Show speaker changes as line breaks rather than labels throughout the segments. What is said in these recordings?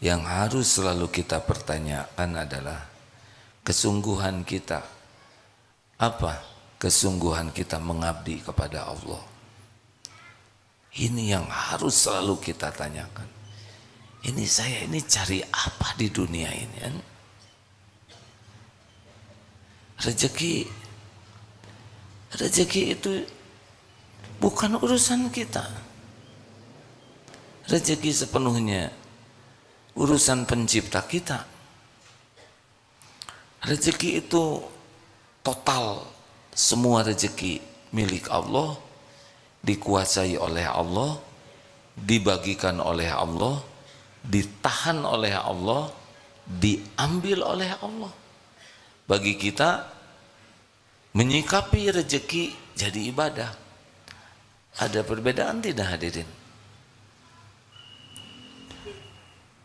Yang harus selalu kita pertanyakan adalah kesungguhan kita. Apa kesungguhan kita mengabdi kepada Allah? Ini yang harus selalu kita tanyakan. Ini saya ini cari apa di dunia ini? Kan? Rezeki itu bukan urusan kita. Rezeki sepenuhnya urusan pencipta kita. Rezeki itu total, semua rezeki milik Allah, dikuasai oleh Allah, dibagikan oleh Allah, ditahan oleh Allah, diambil oleh Allah. Bagi kita menyikapi rezeki jadi ibadah. Ada perbedaan tidak hadirin?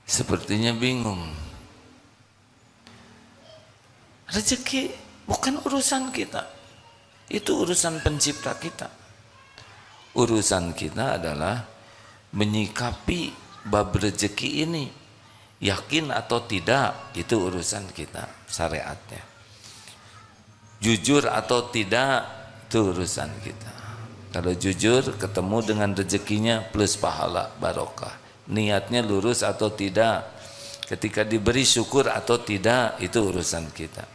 Sepertinya bingung. Rezeki bukan urusan kita. Itu urusan pencipta kita. Urusan kita adalah menyikapi bab rezeki ini. Yakin atau tidak, itu urusan kita, syariatnya. Jujur atau tidak, itu urusan kita. Kalau jujur, ketemu dengan rezekinya plus pahala, barokah. Niatnya lurus atau tidak, ketika diberi syukur atau tidak, itu urusan kita.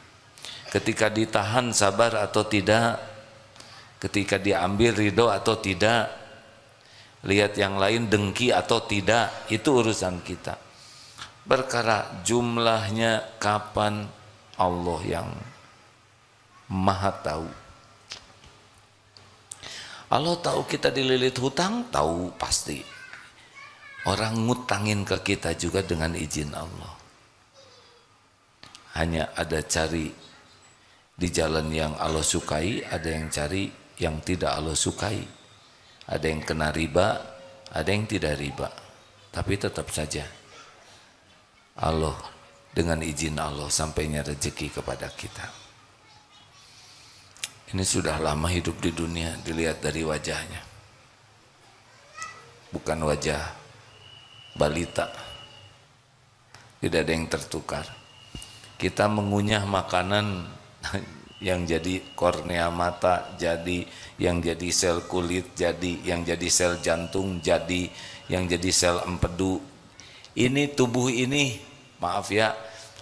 Ketika ditahan sabar atau tidak, ketika diambil ridho atau tidak, lihat yang lain dengki atau tidak, itu urusan kita. Perkara jumlahnya kapan, Allah yang Maha tahu. Allah tahu kita dililit hutang, tahu pasti. Orang ngutangin ke kita juga dengan izin Allah. Hanya ada cari di jalan yang Allah sukai, ada yang cari yang tidak Allah sukai. Ada yang kena riba, ada yang tidak riba. Tapi tetap saja Allah, dengan izin Allah sampainya rezeki kepada kita. Ini sudah lama hidup di dunia, dilihat dari wajahnya. Bukan wajah balita. Tidak ada yang tertukar. Kita mengunyah makanan yang jadi kornea mata, jadi yang jadi sel kulit, jadi yang jadi sel jantung, jadi yang jadi sel empedu. Ini tubuh ini, maaf ya,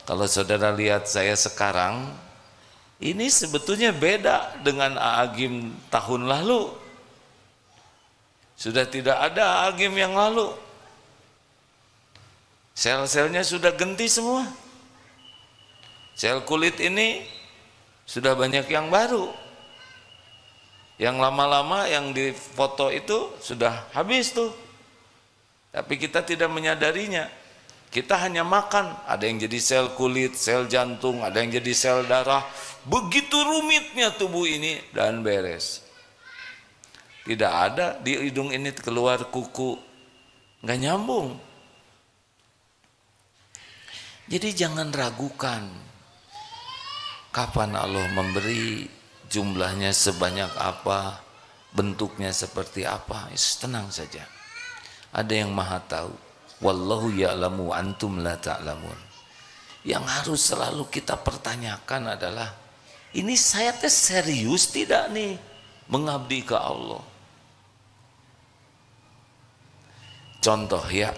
kalau saudara lihat saya sekarang, ini sebetulnya beda dengan Aagim tahun lalu. Sudah tidak ada Aagim yang lalu. Sel-selnya sudah ganti semua. Sel kulit ini sudah banyak yang baru. Yang lama-lama yang di foto itu sudah habis tuh. Tapi kita tidak menyadarinya. Kita hanya makan, ada yang jadi sel kulit, sel jantung, ada yang jadi sel darah. Begitu rumitnya tubuh ini dan beres. Tidak ada di hidung ini keluar kuku, nggak nyambung. Jadi jangan ragukan kapan Allah memberi, jumlahnya sebanyak apa, bentuknya seperti apa. Tenang saja. Ada yang Maha tahu. Wallahu ya'lamu antum la ta'lamun. Yang harus selalu kita pertanyakan adalah, ini saya teh serius tidak nih mengabdi ke Allah? Contoh ya,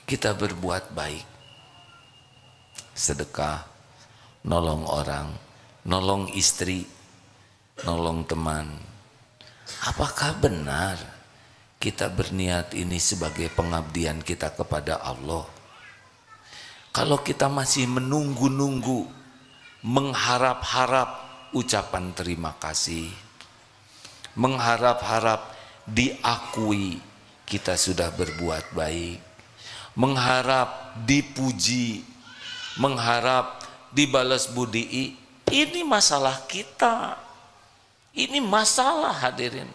kita berbuat baik, sedekah, nolong orang, nolong istri, nolong teman. Apakah benar kita berniat ini sebagai pengabdian kita kepada Allah? Kalau kita masih menunggu-nunggu, mengharap-harap ucapan terima kasih, mengharap-harap diakui kita sudah berbuat baik, mengharap dipuji, mengharap dibalas budi, ini masalah kita. Ini masalah hadirin.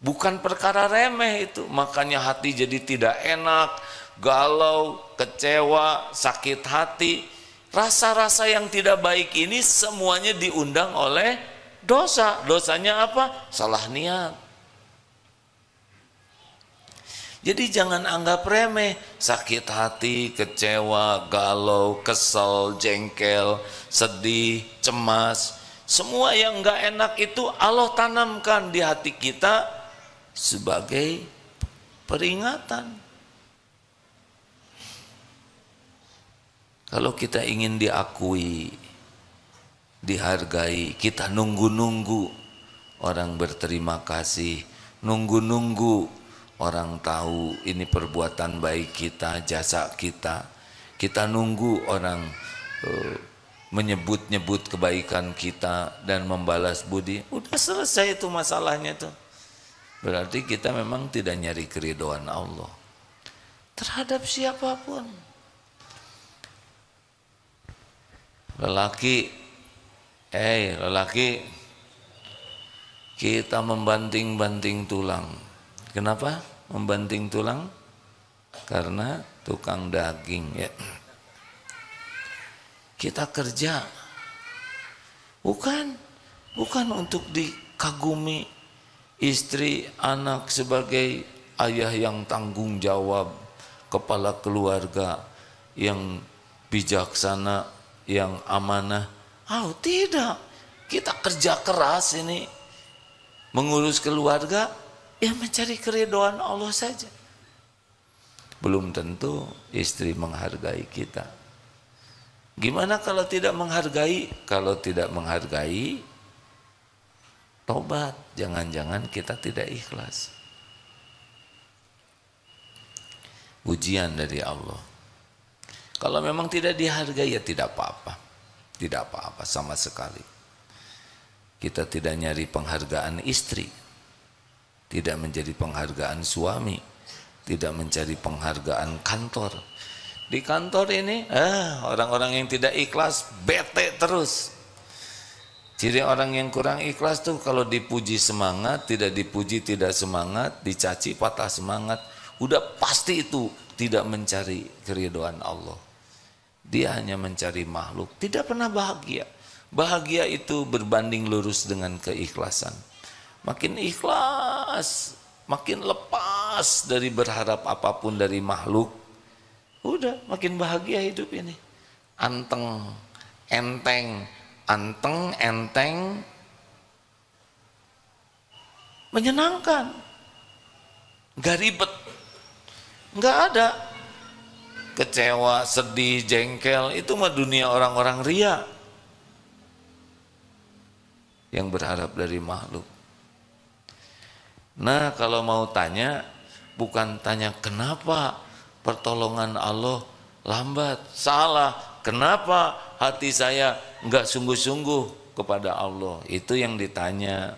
Bukan perkara remeh itu. Makanya hati jadi tidak enak, galau, kecewa, sakit hati. Rasa-rasa yang tidak baik ini semuanya diundang oleh dosa. Dosanya apa? Salah niat. Jadi jangan anggap remeh, sakit hati, kecewa, galau, kesel, jengkel, sedih, cemas. Semua yang enggak enak itu Allah tanamkan di hati kita sebagai peringatan. Kalau kita ingin diakui, dihargai, kita nunggu-nunggu orang berterima kasih, nunggu-nunggu orang tahu ini perbuatan baik kita, jasa kita. Kita nunggu orang menyebut-nyebut kebaikan kita dan membalas budi. Udah selesai itu masalahnya tuh. Berarti kita memang tidak nyari keridhaan Allah terhadap siapapun. Lelaki, kita membanting-banting tulang. Kenapa membanting tulang? Karena tukang daging ya. Kita kerja bukan untuk dikagumi istri, anak sebagai ayah yang tanggung jawab, kepala keluarga yang bijaksana, yang amanah. Oh, tidak. Kita kerja keras ini mengurus keluarga, ya mencari keridhaan Allah saja. Belum tentu istri menghargai kita. Gimana kalau tidak menghargai? Kalau tidak menghargai, tobat. Jangan-jangan kita tidak ikhlas. Ujian dari Allah. Kalau memang tidak dihargai, ya tidak apa-apa. Tidak apa-apa sama sekali. Kita tidak nyari penghargaan istri, tidak menjadi penghargaan suami, tidak mencari penghargaan kantor. Di kantor ini orang-orang yang tidak ikhlas bete terus. Ciri orang yang kurang ikhlas tuh kalau dipuji semangat, tidak dipuji tidak semangat, dicaci patah semangat. Udah pasti itu tidak mencari keridhaan Allah. Dia hanya mencari makhluk, tidak pernah bahagia. Bahagia itu berbanding lurus dengan keikhlasan. Makin ikhlas, makin lepas dari berharap apapun dari makhluk, udah makin bahagia hidup ini. Anteng, enteng, menyenangkan, gak ribet, gak ada kecewa, sedih, jengkel. Itu mah dunia orang-orang ria yang berharap dari makhluk. Nah, kalau mau tanya, bukan tanya kenapa pertolongan Allah lambat. Salah. Kenapa hati saya enggak sungguh-sungguh kepada Allah? Itu yang ditanya.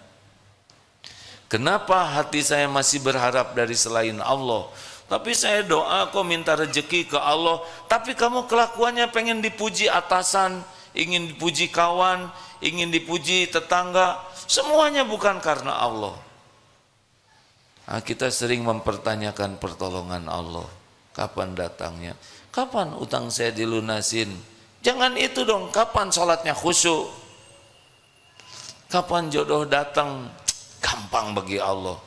Kenapa hati saya masih berharap dari selain Allah? Tapi saya doa kok minta rezeki ke Allah, tapi kamu kelakuannya pengen dipuji atasan, ingin dipuji kawan, ingin dipuji tetangga, semuanya bukan karena Allah. Nah, kita sering mempertanyakan pertolongan Allah. Kapan datangnya? Kapan utang saya dilunasin? Jangan itu dong. Kapan sholatnya khusyuk? Kapan jodoh datang? Gampang bagi Allah.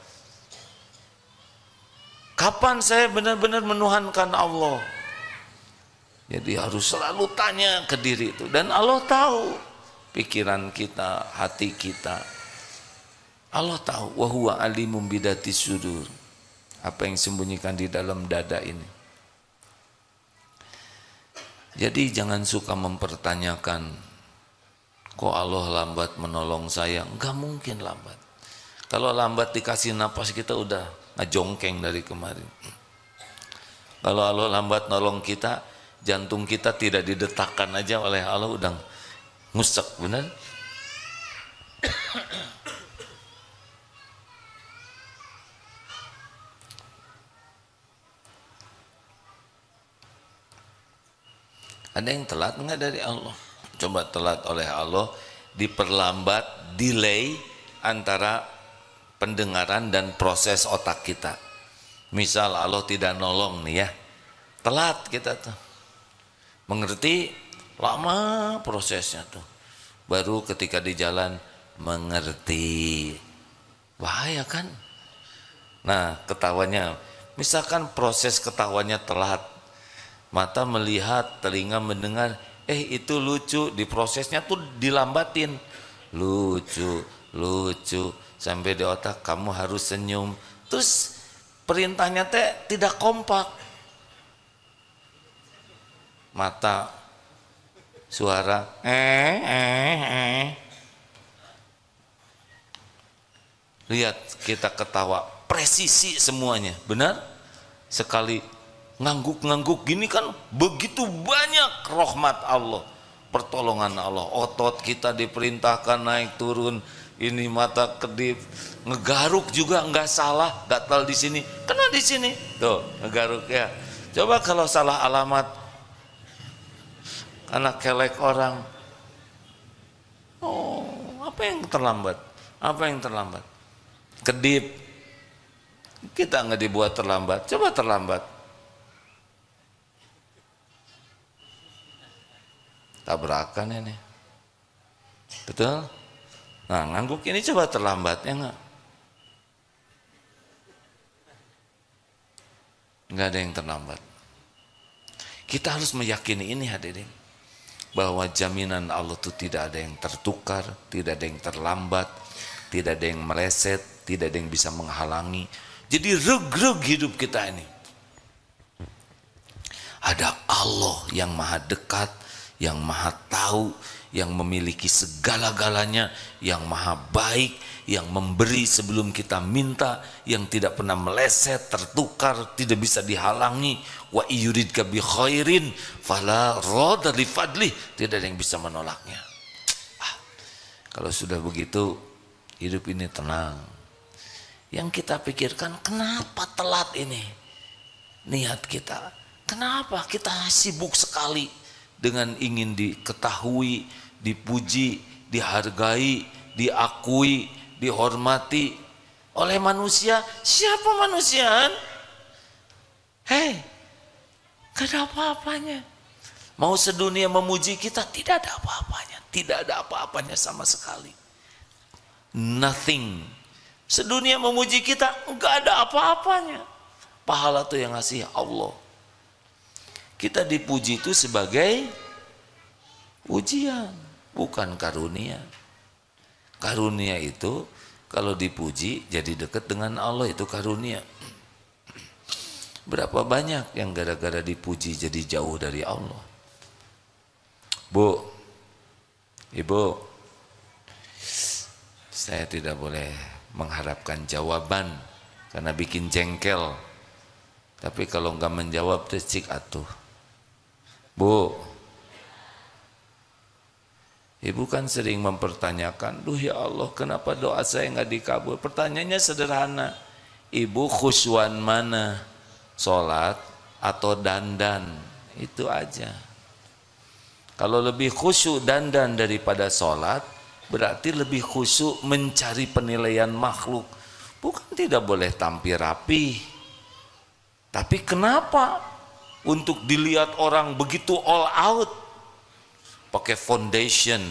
Kapan saya benar-benar menuhankan Allah? Jadi harus selalu tanya ke diri itu. Dan Allah tahu pikiran kita, hati kita. Allah tahu, wa huwa alimum bidatis sudur. Apa yang sembunyikan di dalam dada ini. Jadi jangan suka mempertanyakan, kok Allah lambat menolong saya? Enggak mungkin lambat. Kalau lambat dikasih napas kita udah ngejongkeng dari kemarin. Kalau Allah lambat nolong kita, jantung kita tidak didetakkan aja oleh Allah udah ngusek, benar? Ada yang telat enggak dari Allah? Coba telat oleh Allah, diperlambat, delay antara pendengaran dan proses otak kita. Misal Allah tidak nolong nih ya, telat kita tuh. Mengerti, lama prosesnya tuh. Baru ketika di jalan mengerti. Bahaya kan? Nah, ketawanya Misalkan proses ketawanya telat, mata melihat, telinga mendengar, itu lucu, di prosesnya tuh dilambatin, lucu, lucu, sampai di otak kamu harus senyum. Terus perintahnya teh tidak kompak, mata, suara, lihat kita ketawa, presisi semuanya, benar? Sekali ngangguk-ngangguk gini kan begitu banyak rahmat Allah, pertolongan Allah. Otot kita diperintahkan naik turun, ini mata kedip, ngegaruk juga nggak salah, gatal di sini, kena di sini, tuh ngegaruk ya. Coba kalau salah alamat, karena kelek orang, apa yang terlambat? Apa yang terlambat? Kedip, kita nggak dibuat terlambat, coba terlambat. Tabrakan ini, betul? Nah, ngangguk ini coba terlambat ya nggak? Nggak ada yang terlambat. Kita harus meyakini ini hadirin, bahwa jaminan Allah itu tidak ada yang tertukar, tidak ada yang terlambat, tidak ada yang meleset, tidak ada yang bisa menghalangi. Jadi reg-reg hidup kita ini. Ada Allah yang maha dekat, yang maha tahu, yang memiliki segala-galanya, yang maha baik, yang memberi sebelum kita minta, yang tidak pernah meleset, tertukar, tidak bisa dihalangi. Wa yuridka bi khairin fala radda li fadlih, tidak ada yang bisa menolaknya. Kalau sudah begitu, hidup ini tenang. Yang kita pikirkan, kenapa telat ini niat kita? Kenapa kita sibuk sekali dengan ingin diketahui, dipuji, dihargai, diakui, dihormati oleh manusia? Siapa manusia? Gak ada apa-apanya. Mau sedunia memuji kita, tidak ada apa-apanya. Tidak ada apa-apanya sama sekali. Nothing. Sedunia memuji kita, gak ada apa-apanya. Pahala tuh yang ngasih Allah. Kita dipuji itu sebagai ujian, bukan karunia. Karunia itu kalau dipuji jadi dekat dengan Allah, itu karunia. Berapa banyak yang gara-gara dipuji jadi jauh dari Allah. Bu, Ibu, saya tidak boleh mengharapkan jawaban karena bikin jengkel. Tapi kalau enggak menjawab cik atuh. Bu, Ibu kan sering mempertanyakan, duh ya Allah, kenapa doa saya enggak dikabul? Pertanyaannya sederhana, Ibu khusyuan mana? Sholat atau dandan? Itu aja. Kalau lebih khusyuk dandan daripada sholat, berarti lebih khusyuk mencari penilaian makhluk. Bukan tidak boleh tampil rapi, tapi kenapa untuk dilihat orang begitu all out? Pakai foundation.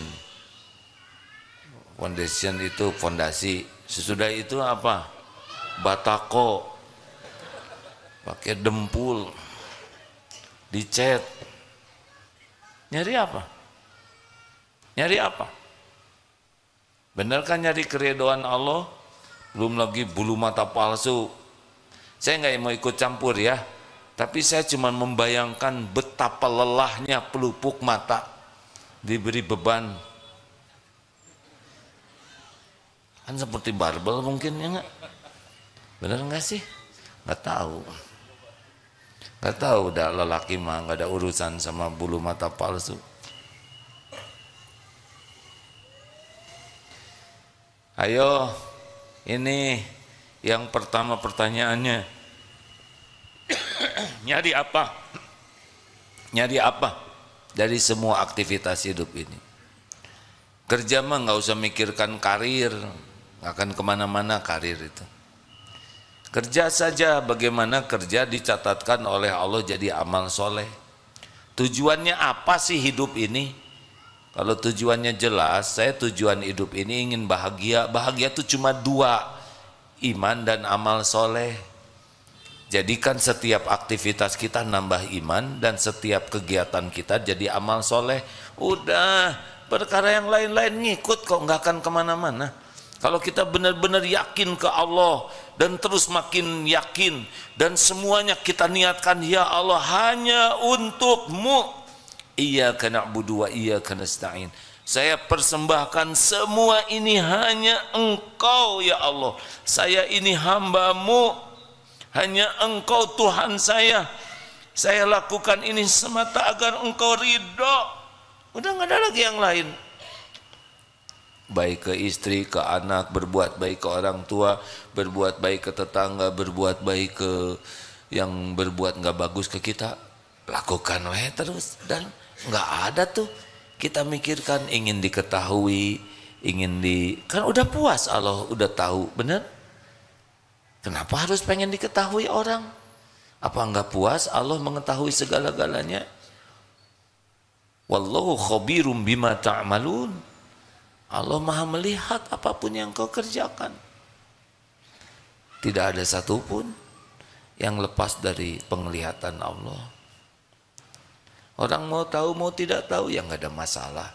Foundation itu fondasi. Sesudah itu apa? Batako. Pakai dempul. Dicet. Nyari apa? Nyari apa? Benar kan nyari keridhaan Allah? Belum lagi bulu mata palsu. Saya nggak mau ikut campur ya, tapi saya cuma membayangkan betapa lelahnya pelupuk mata diberi beban. Kan seperti barbel mungkin ya nggak? Benar nggak sih? Nggak tahu. Nggak tahu, udah lelaki mah nggak ada urusan sama bulu mata palsu. Ayo, ini yang pertama pertanyaannya, nyari apa? Nyari apa dari semua aktivitas hidup ini? Kerja mah nggak usah mikirkan karir, nggak akan kemana-mana karir itu. Kerja saja, bagaimana kerja dicatatkan oleh Allah jadi amal soleh. Tujuannya apa sih hidup ini? Kalau tujuannya jelas, saya tujuan hidup ini ingin bahagia. Bahagia itu cuma dua, iman dan amal soleh. Jadikan setiap aktivitas kita nambah iman dan setiap kegiatan kita jadi amal soleh. Udah, perkara yang lain-lain ngikut kok, nggak akan kemana-mana. Kalau kita benar-benar yakin ke Allah dan terus makin yakin dan semuanya kita niatkan, ya Allah hanya untuk-Mu. Iyyaka na'budu wa iyyaka nasta'in. Saya persembahkan semua ini hanya Engkau ya Allah. Saya ini hamba-Mu, hanya Engkau Tuhan saya. Saya lakukan ini semata agar Engkau ridho. Udah nggak ada lagi yang lain. Baik ke istri, ke anak, berbuat baik ke orang tua, berbuat baik ke tetangga, berbuat baik ke yang berbuat nggak bagus ke kita, lakukan weh terus. Dan nggak ada tuh kita mikirkan ingin diketahui, kan udah puas, Allah udah tahu, bener? Kenapa harus pengen diketahui orang? Apa nggak puas Allah mengetahui segala-galanya? Wallahu khabirum bima ta'malun. Allah maha melihat apapun yang kau kerjakan. Tidak ada satupun yang lepas dari penglihatan Allah. Orang mau tahu mau tidak tahu ya nggak ada masalah.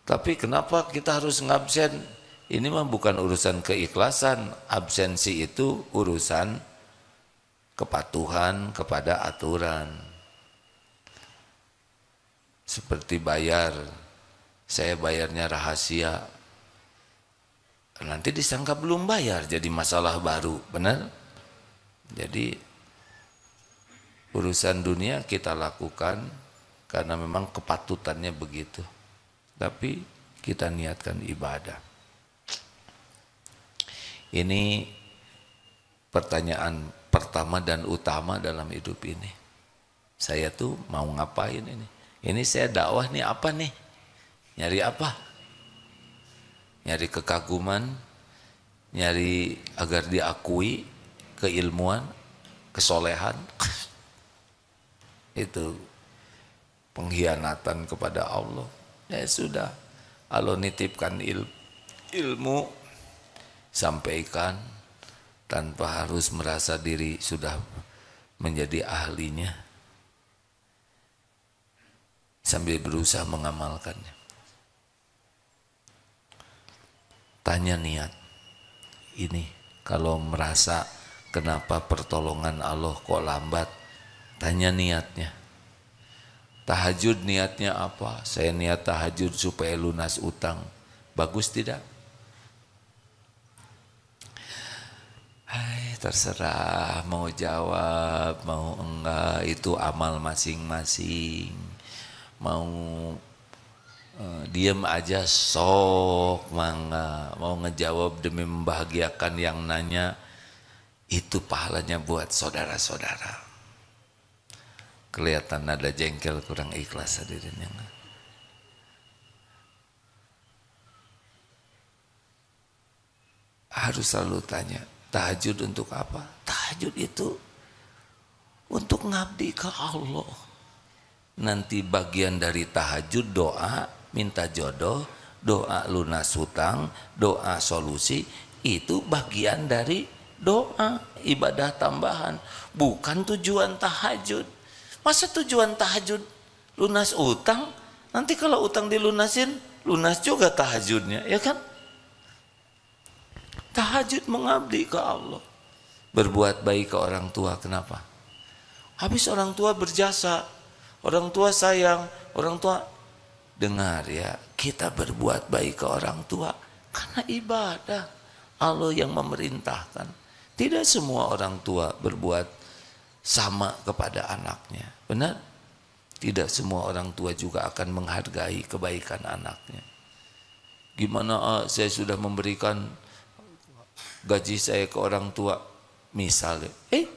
Tapi kenapa kita harus ngabsen? Ini mah bukan urusan keikhlasan. Absensi itu urusan kepatuhan kepada aturan. Seperti bayar, saya bayarnya rahasia, nanti disangka belum bayar jadi masalah baru, benar? Jadi urusan dunia kita lakukan karena memang kepatutannya begitu, tapi kita niatkan ibadah. Ini pertanyaan pertama dan utama dalam hidup ini. Saya tuh mau ngapain ini? Ini saya dakwah nih apa nih? Nyari apa? Nyari kekaguman, nyari agar diakui, keilmuan, kesolehan. Itu pengkhianatan kepada Allah. Ya sudah, Allah nitipkan ilmu, sampaikan tanpa harus merasa diri sudah menjadi ahlinya, sambil berusaha mengamalkannya. Tanya niat ini, kalau merasa kenapa pertolongan Allah kok lambat, tanya niatnya. Tahajud niatnya apa? Saya niat tahajud supaya lunas utang. Bagus tidak? Hai, terserah mau jawab mau enggak, itu amal masing-masing. Mau diam aja sok mangga, mau ngejawab demi membahagiakan yang nanya, itu pahalanya buat saudara-saudara. Kelihatan ada jengkel, kurang ikhlas hadirin yang harus selalu tanya, tahajud untuk apa? Tahajud itu untuk ngabdi ke Allah. Nanti bagian dari tahajud doa, minta jodoh, doa lunas hutang, doa solusi, itu bagian dari doa, ibadah tambahan, bukan tujuan tahajud. Masa tujuan tahajud lunas utang? Nanti kalau utang dilunasin, lunas juga tahajudnya, ya kan? Tahajud mengabdi ke Allah, berbuat baik ke orang tua. Kenapa? Habis orang tua berjasa, orang tua sayang, orang tua dengar ya, kita berbuat baik ke orang tua karena ibadah. Allah yang memerintahkan. Tidak semua orang tua berbuat sama kepada anaknya, benar? Tidak semua orang tua juga akan menghargai kebaikan anaknya. Gimana saya sudah memberikan gaji saya ke orang tua, misalnya,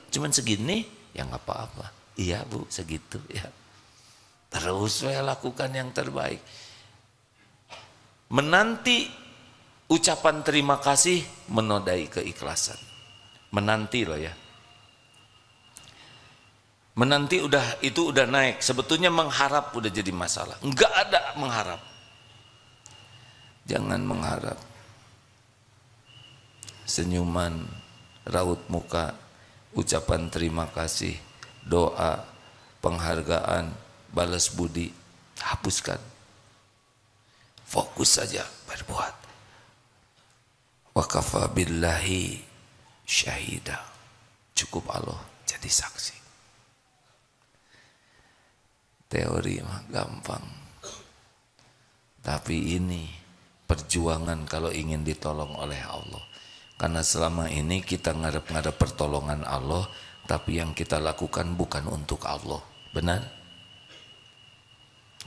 cuman segini, ya nggak apa-apa. Iya bu, segitu ya. Terus saya lakukan yang terbaik. Menanti ucapan terima kasih menodai keikhlasan. Menanti loh ya. Menanti itu udah naik. Sebetulnya mengharap udah jadi masalah. Enggak ada mengharap. Jangan mengharap. Senyuman, raut muka ucapan terima kasih, doa, penghargaan, balas budi, hapuskan. Fokus saja berbuat. Wa kafa billahi syahida. Cukup Allah jadi saksi. Teori mah gampang. Tapi ini perjuangan kalau ingin ditolong oleh Allah. Karena selama ini kita ngarep-ngarep pertolongan Allah, tapi yang kita lakukan bukan untuk Allah. Benar?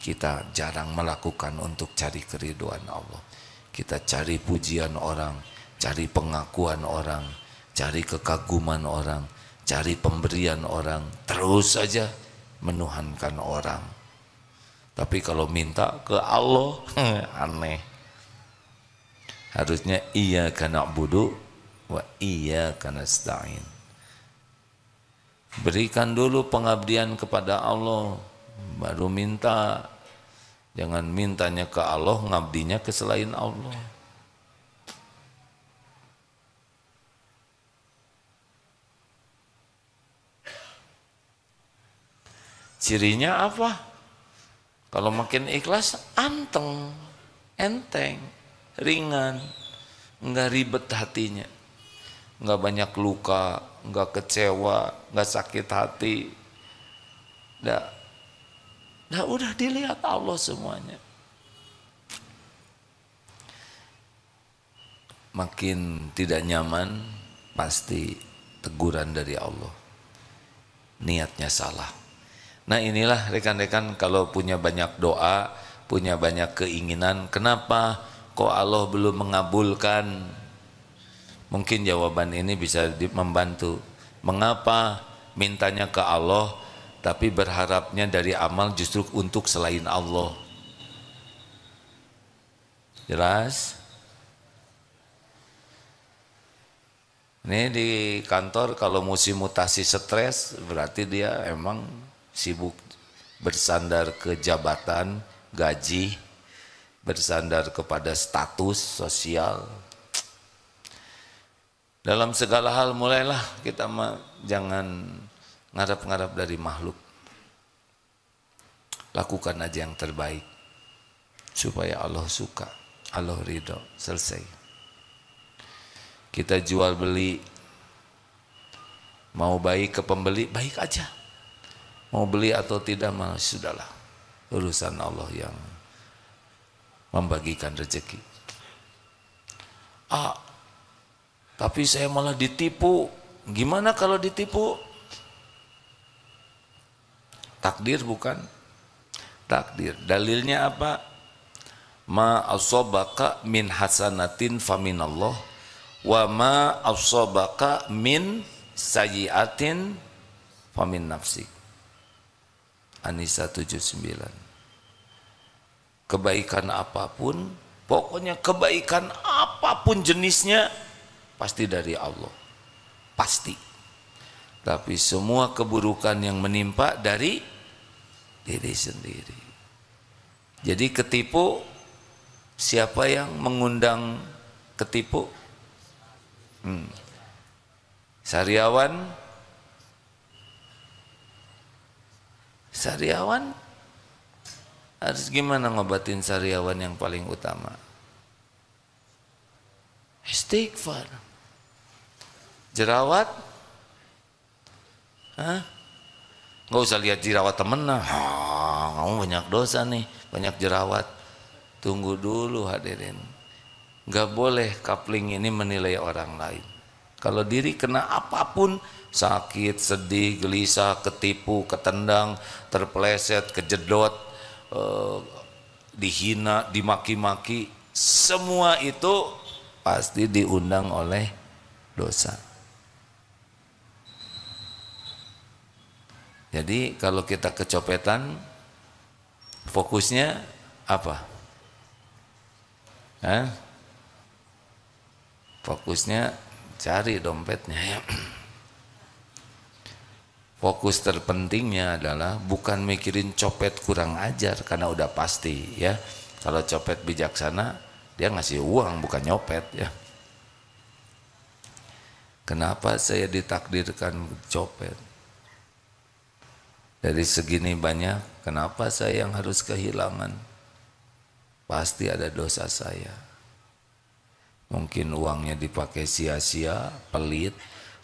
Kita jarang melakukan untuk cari keriduan Allah. Kita cari pujian orang, cari pengakuan orang, cari kekaguman orang, cari pemberian orang, terus saja menuhankan orang. Tapi kalau minta ke Allah, aneh. Harusnya iyyaka na'budu wa iyyaka nasta'in. Berikan dulu pengabdian kepada Allah, baru minta. Jangan mintanya ke Allah, ngabdinya ke selain Allah. Cirinya apa? Kalau makin ikhlas, anteng, enteng, ringan, enggak ribet hatinya, enggak banyak luka, enggak kecewa, enggak sakit hati. Nah udah dilihat Allah semuanya. Makin tidak nyaman, pasti teguran dari Allah. Niatnya salah. Nah inilah rekan-rekan, kalau punya banyak doa, punya banyak keinginan, kenapa kok Allah belum mengabulkan? Mungkin jawaban ini bisa membantu. Mengapa mintanya ke Allah, tapi berharapnya dari amal justru untuk selain Allah? Jelas? Ini di kantor kalau musim mutasi stres, berarti dia emang sibuk bersandar ke jabatan, gaji, bersandar kepada status sosial. Dalam segala hal mulailah kita jangan ngarap-ngarap dari makhluk. Lakukan aja yang terbaik supaya Allah suka, Allah ridho, selesai. Kita jual beli, mau baik ke pembeli, baik aja. Mau beli atau tidak, mah sudahlah, urusan Allah yang membagikan rezeki. Tapi saya malah ditipu. Gimana kalau ditipu? Takdir bukan? Takdir. Dalilnya apa? Ma asobaka min hasanatin faminallah, wa ma asobaka min sayyiatin famin nafsik. An-Nisa 79. Kebaikan apapun, pokoknya kebaikan apapun jenisnya, pasti dari Allah. Pasti. Tapi semua keburukan yang menimpa dari diri sendiri. Jadi ketipu, siapa yang mengundang ketipu? Sariawan harus gimana ngobatin sariawan yang paling utama? Istighfar. Jerawat? Nggak usah lihat jerawat temen lah. Kamu banyak dosa nih, banyak jerawat. Tunggu dulu hadirin. Nggak boleh coupling ini menilai orang lain. Kalau diri kena apapun, sakit, sedih, gelisah, ketipu, ketendang, terpeleset, kejedot, dihina, dimaki-maki, semua itu pasti diundang oleh dosa. Jadi kalau kita kecopetan, fokusnya apa? Fokusnya cari dompetnya ya. Fokus terpentingnya adalah bukan mikirin copet kurang ajar, karena udah pasti ya. Kalau copet bijaksana, dia ngasih uang bukan nyopet ya. Kenapa saya ditakdirkan copet? Dari segini banyak, kenapa saya yang harus kehilangan? Pasti ada dosa saya. Mungkin uangnya dipakai sia-sia, pelit,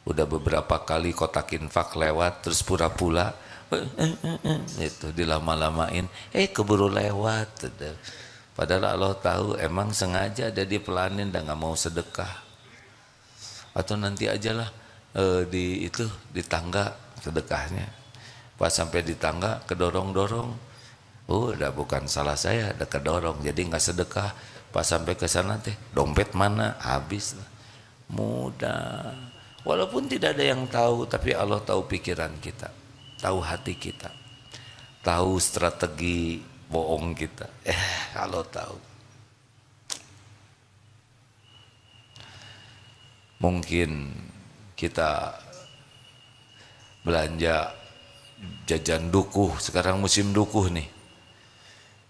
udah beberapa kali kotak infak lewat, terus pura-pura, itu dilama-lamain, keburu lewat. Padahal Allah tahu, emang sengaja ada dipelanin dan nggak mau sedekah. Atau nanti ajalah di tangga sedekahnya. Pas sampai di tangga kedorong-dorong, udah bukan salah saya, ada kedorong, jadi nggak sedekah. Pas sampai ke sana teh, dompet mana? Habis. Mudah. Walaupun tidak ada yang tahu, tapi Allah tahu pikiran kita, tahu hati kita, tahu strategi bohong kita. Allah tahu. Mungkin kita belanja jajan dukuh, sekarang musim dukuh nih,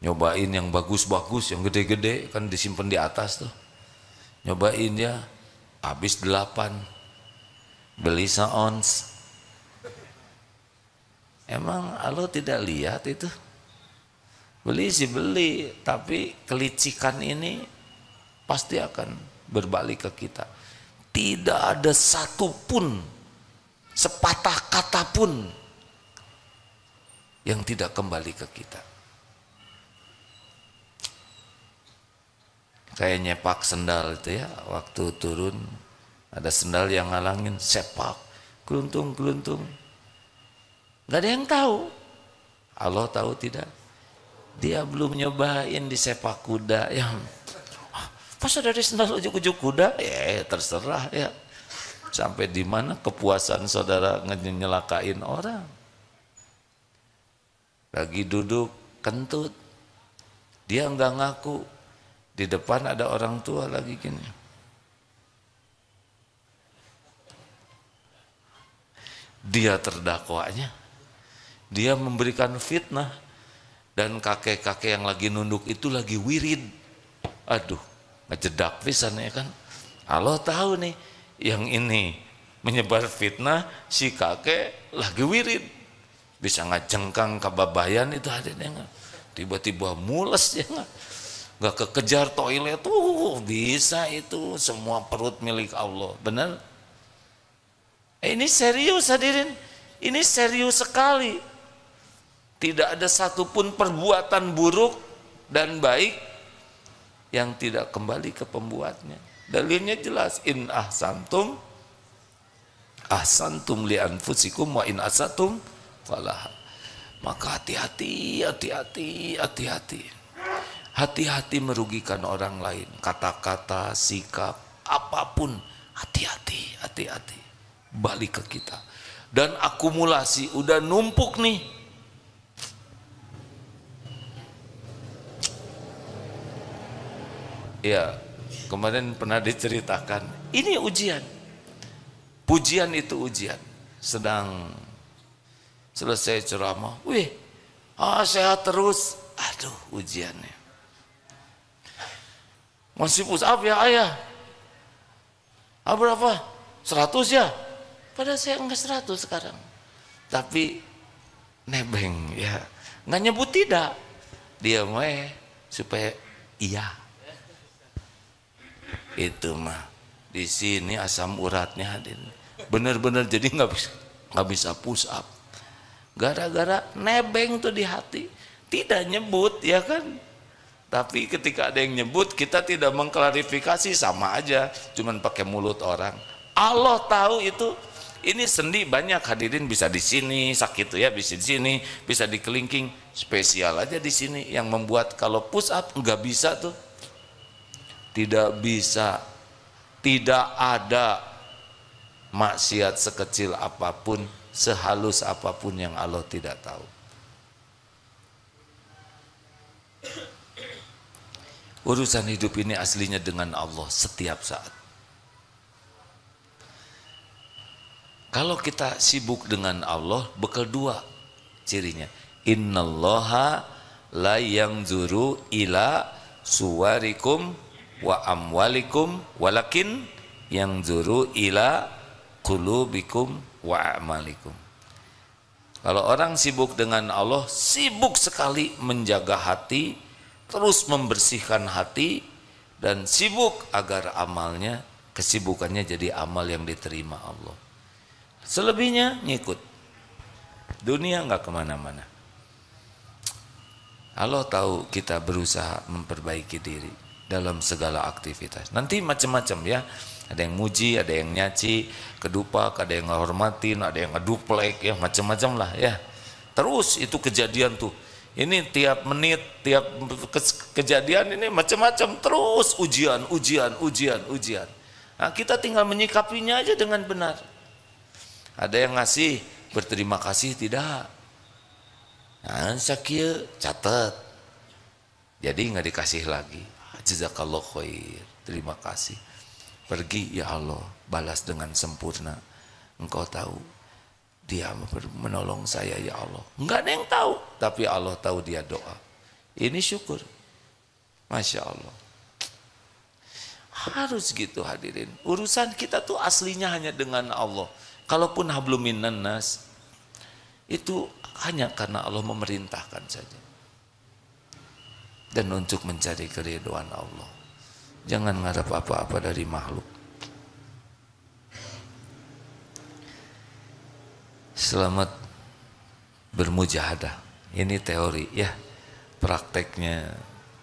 nyobain yang bagus-bagus, yang gede-gede, kan disimpan di atas tuh, nyobain ya, habis 8, beli seons. Emang Allah tidak lihat itu? Beli sih beli, tapi kelicikan ini pasti akan berbalik ke kita. Tidak ada satupun, sepatah kata pun yang tidak kembali ke kita. Kayak nyepak sendal itu ya, waktu turun ada sendal yang ngalangin, sepak, keluntung. Gak ada yang tahu. Allah tahu tidak? Dia belum nyobain di sepak kuda yang pas ada di sendal ujuk-ujuk kuda, terserah ya. Sampai di mana kepuasan saudara nyelakain orang? Lagi duduk kentut, dia enggak ngaku, di depan ada orang tua lagi gini. Dia terdakwanya, dia memberikan fitnah, dan kakek-kakek yang lagi nunduk itu lagi wirid. Aduh, ngejedak pisan ya kan. Allah tahu nih, yang ini menyebar fitnah, si kakek lagi wirid. Bisa ngajengkang kebabayan itu hadirnya, tiba-tiba mules ya nggak kekejar toilet, bisa itu, semua perut milik Allah, benar? Ini serius hadirin, ini serius sekali. Tidak ada satupun perbuatan buruk dan baik yang tidak kembali ke pembuatnya. Dalilnya jelas, in ahsantum ahsantum li anfusikum wa in asatum falah. Maka hati-hati. Hati-hati merugikan orang lain, kata-kata, sikap, apapun, hati-hati. Balik ke kita. Dan akumulasi udah numpuk nih. Ya, kemarin pernah diceritakan, ini ujian. Pujian itu ujian. Sedang selesai ceramah, sehat terus. Aduh, ujiannya. Masih push up ya ayah? Berapa? 100 ya? Padahal saya enggak 100 sekarang. Tapi nebeng ya. Nggak nyebut tidak. Dia supaya iya. Itu mah. Di sini asam uratnya hadir. Bener-bener jadi nggak bisa push up. Gara-gara nebeng tuh di hati. Tidak nyebut ya kan. Tapi ketika ada yang nyebut, kita tidak mengklarifikasi, sama aja, cuman pakai mulut orang. Allah tahu itu. Ini sendi banyak hadirin, bisa di sini sakit ya, bisa di sini, bisa di kelingking, spesial aja di sini yang membuat kalau push up nggak bisa tuh. Tidak bisa. Tidak ada maksiat sekecil apapun, sehalus apapun yang Allah tidak tahu. Urusan hidup ini aslinya dengan Allah setiap saat. Kalau kita sibuk dengan Allah, bekal dua cirinya. Innallaha la yanzuru ila suwarikum wa amwalikum walakin yanzuru ila qulubikum wa a'malikum. Kalau orang sibuk dengan Allah, sibuk sekali menjaga hati, terus membersihkan hati, dan sibuk agar amalnya, kesibukannya jadi amal yang diterima Allah. Selebihnya ngikut. Dunia nggak kemana-mana. Allah tahu kita berusaha memperbaiki diri dalam segala aktivitas. Nanti macam-macam ya. Ada yang muji, ada yang nyaci, kedupak, ada yang ngehormatin, ada yang ngeduplek, ya macam-macam lah ya. Terus itu kejadian tuh. Ini tiap menit, tiap kejadian ini macam-macam, terus ujian. Nah, kita tinggal menyikapinya aja dengan benar. Ada yang ngasih, berterima kasih tidak. Nah, sakit, catat. Jadi nggak dikasih lagi. Jazakallah khair, terima kasih. Pergi ya Allah, balas dengan sempurna. Engkau tahu dia menolong saya ya Allah. Enggak ada yang tahu, tapi Allah tahu dia doa. Ini syukur. Masya Allah. Harus gitu hadirin. Urusan kita tuh aslinya hanya dengan Allah. Kalaupun hablum minan nas, itu hanya karena Allah memerintahkan saja. Dan untuk mencari keridhaan Allah. Jangan ngarep apa-apa dari makhluk. Selamat bermujahadah. Ini teori ya. Prakteknya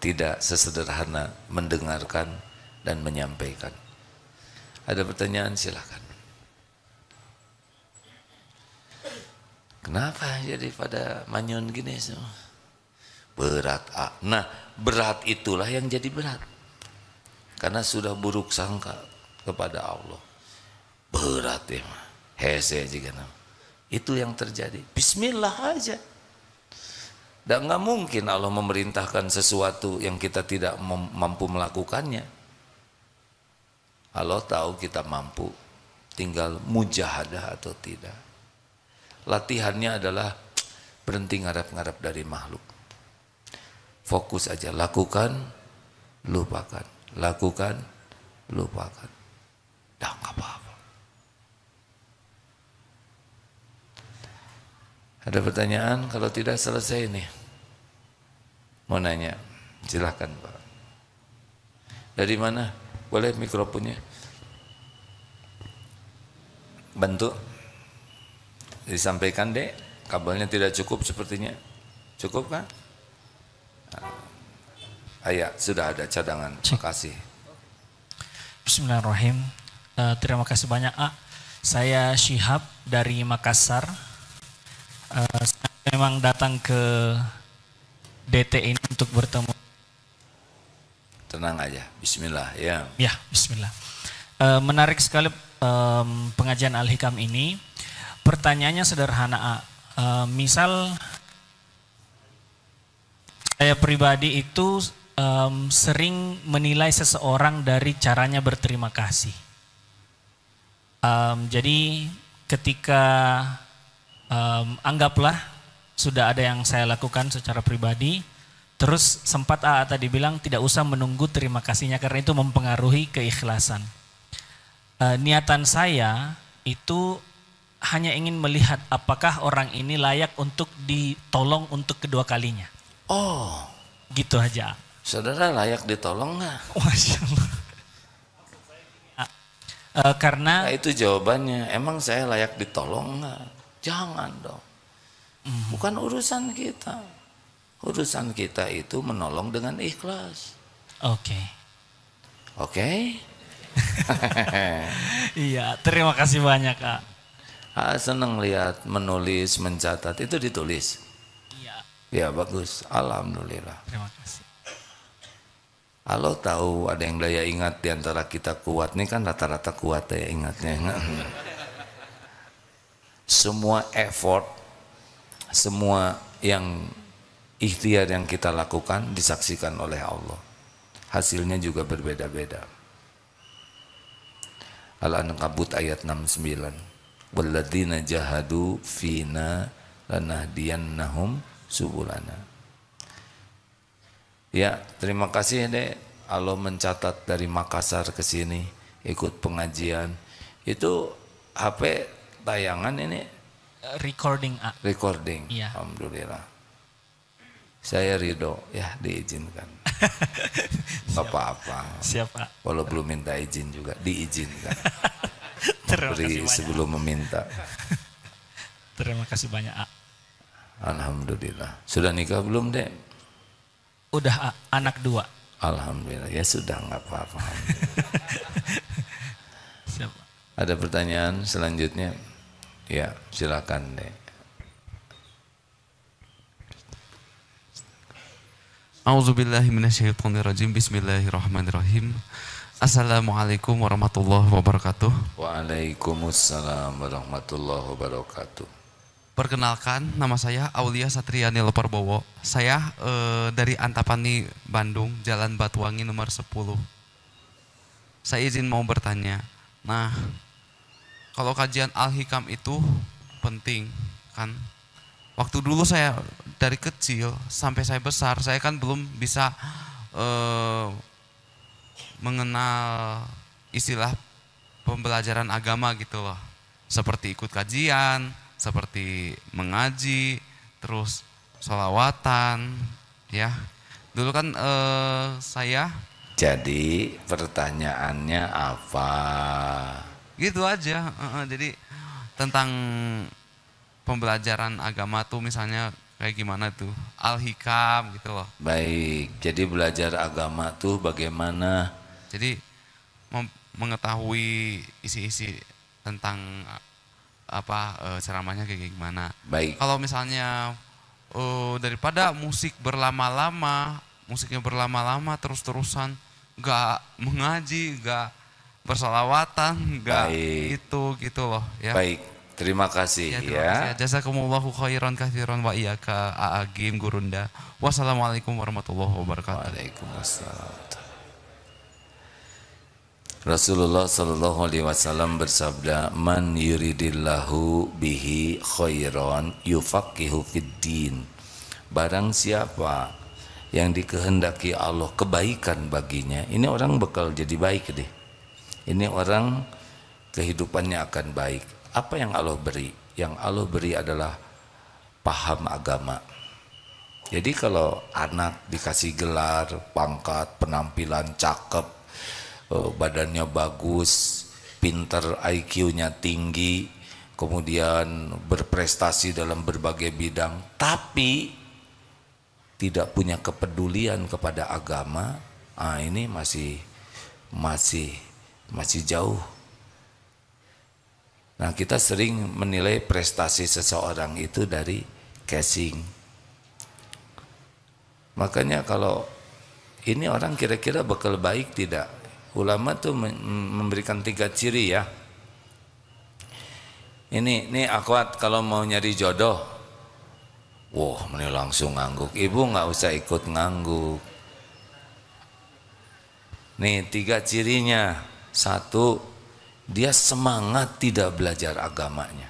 tidak sesederhana mendengarkan dan menyampaikan. Ada pertanyaan silakan. Kenapa jadi pada manyun gini semua? Berat. Nah, berat itulah yang jadi berat. Karena sudah buruk sangka kepada Allah. Berat ya, hese juga. Itu yang terjadi. Bismillah aja. Dan nggak mungkin Allah memerintahkan sesuatu yang kita tidak mampu melakukannya. Allah tahu kita mampu, tinggal mujahadah atau tidak. Latihannya adalah berhenti ngarap-ngarap dari makhluk. Fokus aja, lakukan, lupakan. Lakukan, lupakan. Dah nggak apa-apa. Ada pertanyaan? Kalau tidak selesai nih. Mau nanya? Silahkan Pak. Dari mana? Boleh mikrofonnya? Bantu. Disampaikan dek. Kabelnya tidak cukup sepertinya. Cukup kan? Ayah, sudah ada cadangan. Terima kasih.
Bismillahirrahmanirrahim. Terima kasih banyak. Saya Syihab dari Makassar. Saya memang datang ke DT ini untuk bertemu.
Tenang aja. Bismillah ya.
Ya, Bismillah. Menarik sekali pengajian Al-Hikam ini. Pertanyaannya sederhana. Misal saya pribadi itu sering menilai seseorang dari caranya berterima kasih. Jadi ketika anggaplah sudah ada yang saya lakukan secara pribadi, terus sempat tadi bilang tidak usah menunggu terima kasihnya karena itu mempengaruhi keikhlasan. Niatan saya itu hanya ingin melihat apakah orang ini layak untuk ditolong untuk kedua kalinya.
Oh,
gitu aja.
Saudara layak ditolong nggak?
Masya Allah. Karena
nah, itu jawabannya. Emang saya layak ditolong nggak? Jangan dong. Bukan urusan kita. Urusan kita itu menolong dengan ikhlas.
Oke.
Oke?
Iya, terima kasih banyak Kak.
Senang lihat menulis, mencatat itu ditulis.
Iya.
Ya bagus. Alhamdulillah.
Terima kasih.
Allah tahu ada yang daya ingat diantara kita kuat. Ini kan rata-rata kuat daya ingatnya. Semua effort, semua yang ikhtiar yang kita lakukan disaksikan oleh Allah. Hasilnya juga berbeda-beda. Al-Ankabut ayat 69. Walladzina jahadu fina lanahdiyannahum subulana. Ya, terima kasih Dek. Allah mencatat dari Makassar ke sini ikut pengajian. Itu HP tayangan ini
Recording A.
recording.
Iya.
Alhamdulillah. Saya ridho, ya diizinkan. Gak apa-apa.
Siapa?
Walau belum minta izin juga diizinkan.
Terima
Beri
kasih banyak.
sebelum meminta.
Terima kasih banyak A.
Alhamdulillah. Sudah nikah belum, Dek?
Udah A, anak 2.
Alhamdulillah. Ya sudah, nggak apa-apa.
Siapa?
Ada pertanyaan selanjutnya? Ya, silakan, Dek.
A'udzubillahi minasyaitonirrajim. Bismillahirrahmanirrahim. Assalamualaikum warahmatullahi wabarakatuh.
Waalaikumsalam warahmatullahi wabarakatuh.
Perkenalkan, nama saya Aulia Satriani Leparbowo. Saya dari Antapani, Bandung, Jalan Batuwangi nomor 10. Saya izin mau bertanya. Nah, kalau kajian Al-Hikam itu penting kan? Waktu dulu saya dari kecil sampai saya besar, saya kan belum bisa mengenal istilah pembelajaran agama gitu loh. Seperti ikut kajian, seperti mengaji, terus sholawatan, ya. Dulu kan saya.
Jadi pertanyaannya apa?
Gitu aja. Jadi tentang pembelajaran agama tuh misalnya kayak gimana tuh, Al-Hikam gitu loh.
Baik, jadi belajar agama tuh bagaimana?
Jadi mengetahui isi-isi tentang apa ceramahnya kayak gimana.
Baik.
Kalau misalnya daripada musiknya berlama-lama terus-terusan, nggak mengaji, nggak bersolawatan, nggak gitu loh ya.
Baik, terima kasih ya.
Jazakumullahu khairan katsiran wa iyyaka a'agim gurunda. Wassalamualaikum warahmatullahi wabarakatuh.
Waalaikumsalam. Rasulullah sallallahu alaihi wasallam bersabda, "Man yuridillahu bihi khairan yufaqihu fid din." Barang siapa yang dikehendaki Allah kebaikan baginya, ini orang bakal jadi baik deh. Ini orang kehidupannya akan baik. Apa yang Allah beri? Yang Allah beri adalah paham agama. Jadi kalau anak dikasih gelar, pangkat, penampilan cakep, badannya bagus, pinter, IQ-nya tinggi, kemudian berprestasi dalam berbagai bidang, tapi tidak punya kepedulian kepada agama, ini masih jauh. Nah, kita sering menilai prestasi seseorang itu dari casing. Makanya kalau ini orang kira-kira bakal baik tidak? Ulama tuh memberikan 3 ciri ya. Ini akhwat kalau mau nyari jodoh, wah ini langsung ngangguk. Ibu nggak usah ikut ngangguk. Nih 3 cirinya. 1, dia semangat tidak belajar agamanya.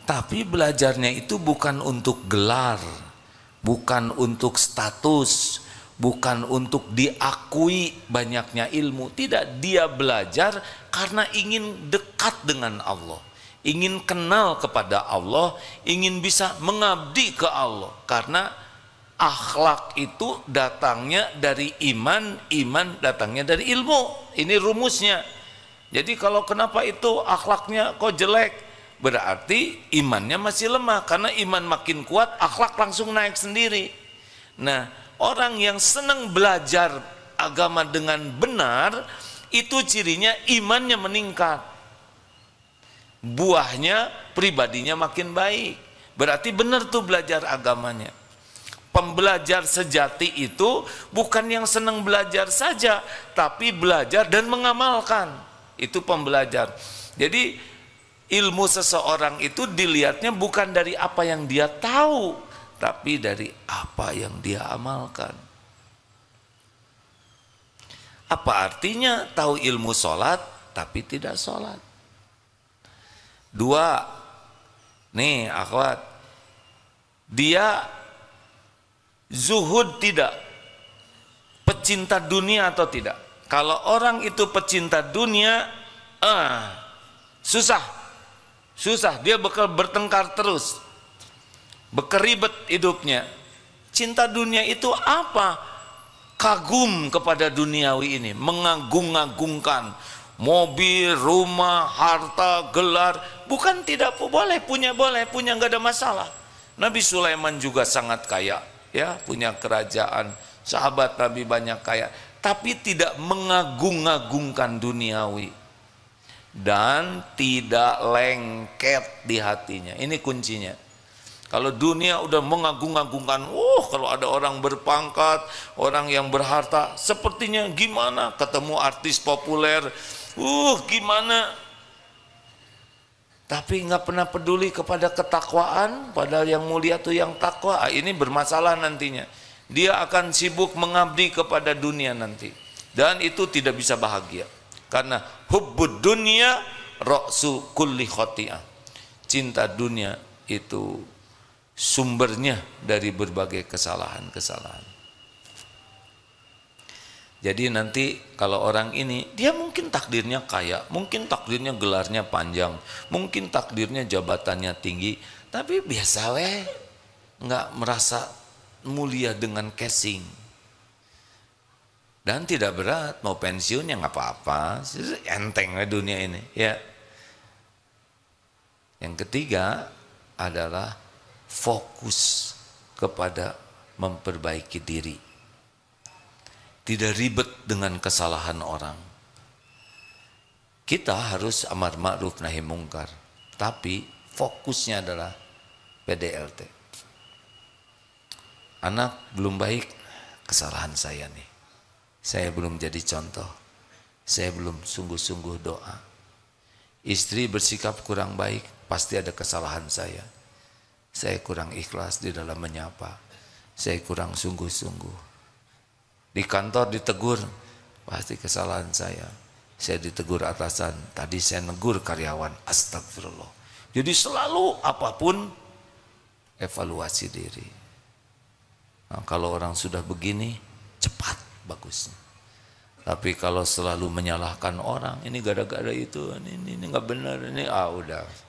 Tapi belajarnya itu bukan untuk gelar, bukan untuk status, bukan untuk diakui banyaknya ilmu. Tidak, dia belajar karena ingin dekat dengan Allah, ingin kenal kepada Allah, ingin bisa mengabdi ke Allah. Karena akhlak itu datangnya dari iman, iman datangnya dari ilmu. Ini rumusnya. Jadi kalau kenapa itu akhlaknya kok jelek, berarti imannya masih lemah. Karena iman makin kuat, akhlak langsung naik sendiri. Nah, orang yang senang belajar agama dengan benar, itu cirinya imannya meningkat. Buahnya pribadinya makin baik. Berarti benar tuh belajar agamanya. Pembelajar sejati itu bukan yang senang belajar saja, tapi belajar dan mengamalkan. Itu pembelajar. Jadi ilmu seseorang itu dilihatnya bukan dari apa yang dia tahu, tapi dari apa yang dia amalkan. Apa artinya tahu ilmu sholat tapi tidak sholat? 2, nih akhwat, dia zuhud tidak, pecinta dunia atau tidak? Kalau orang itu pecinta dunia, susah, dia bakal bertengkar terus, berkeribet hidupnya. Cinta dunia itu apa? Kagum kepada duniawi ini, mengagung-agungkan mobil, rumah, harta, gelar. Bukan tidak boleh punya, nggak ada masalah. Nabi Sulaiman juga sangat kaya, ya, punya kerajaan. Sahabat Nabi banyak kaya, tapi tidak mengagung-agungkan duniawi dan tidak lengket di hatinya. Ini kuncinya. Kalau dunia udah mengagung-agungkan, kalau ada orang berpangkat, orang yang berharta, sepertinya gimana? Ketemu artis populer, gimana? Tapi nggak pernah peduli kepada ketakwaan, padahal yang mulia tuh yang takwa. Ini bermasalah nantinya. Dia akan sibuk mengabdi kepada dunia nanti, dan itu tidak bisa bahagia. Karena hubbud dunya ra'su kulli khati'ah. Cinta dunia itu sumbernya dari berbagai kesalahan-kesalahan. Jadi nanti kalau orang ini, dia mungkin takdirnya kaya, mungkin takdirnya gelarnya panjang, mungkin takdirnya jabatannya tinggi, tapi biasa weh, nggak merasa mulia dengan casing. Dan tidak berat, mau pensiun ya nggak apa-apa, enteng dunia ini, ya. Yang ketiga adalah fokus kepada memperbaiki diri. Tidak ribet dengan kesalahan orang. Kita harus amar ma'ruf nahi mungkar, tapi fokusnya adalah PDLT. Anak belum baik, kesalahan saya nih. Saya belum jadi contoh. Saya belum sungguh-sungguh doa. Istri bersikap kurang baik, pasti ada kesalahan saya. Saya kurang ikhlas di dalam menyapa. Saya kurang sungguh-sungguh. Di kantor ditegur, pasti kesalahan saya. Saya ditegur atasan, tadi saya negur karyawan, astagfirullah. Jadi selalu apapun evaluasi diri. Nah, kalau orang sudah begini, cepat bagusnya. Tapi kalau selalu menyalahkan orang, ini gara-gara itu, ini nggak benar, ini udah.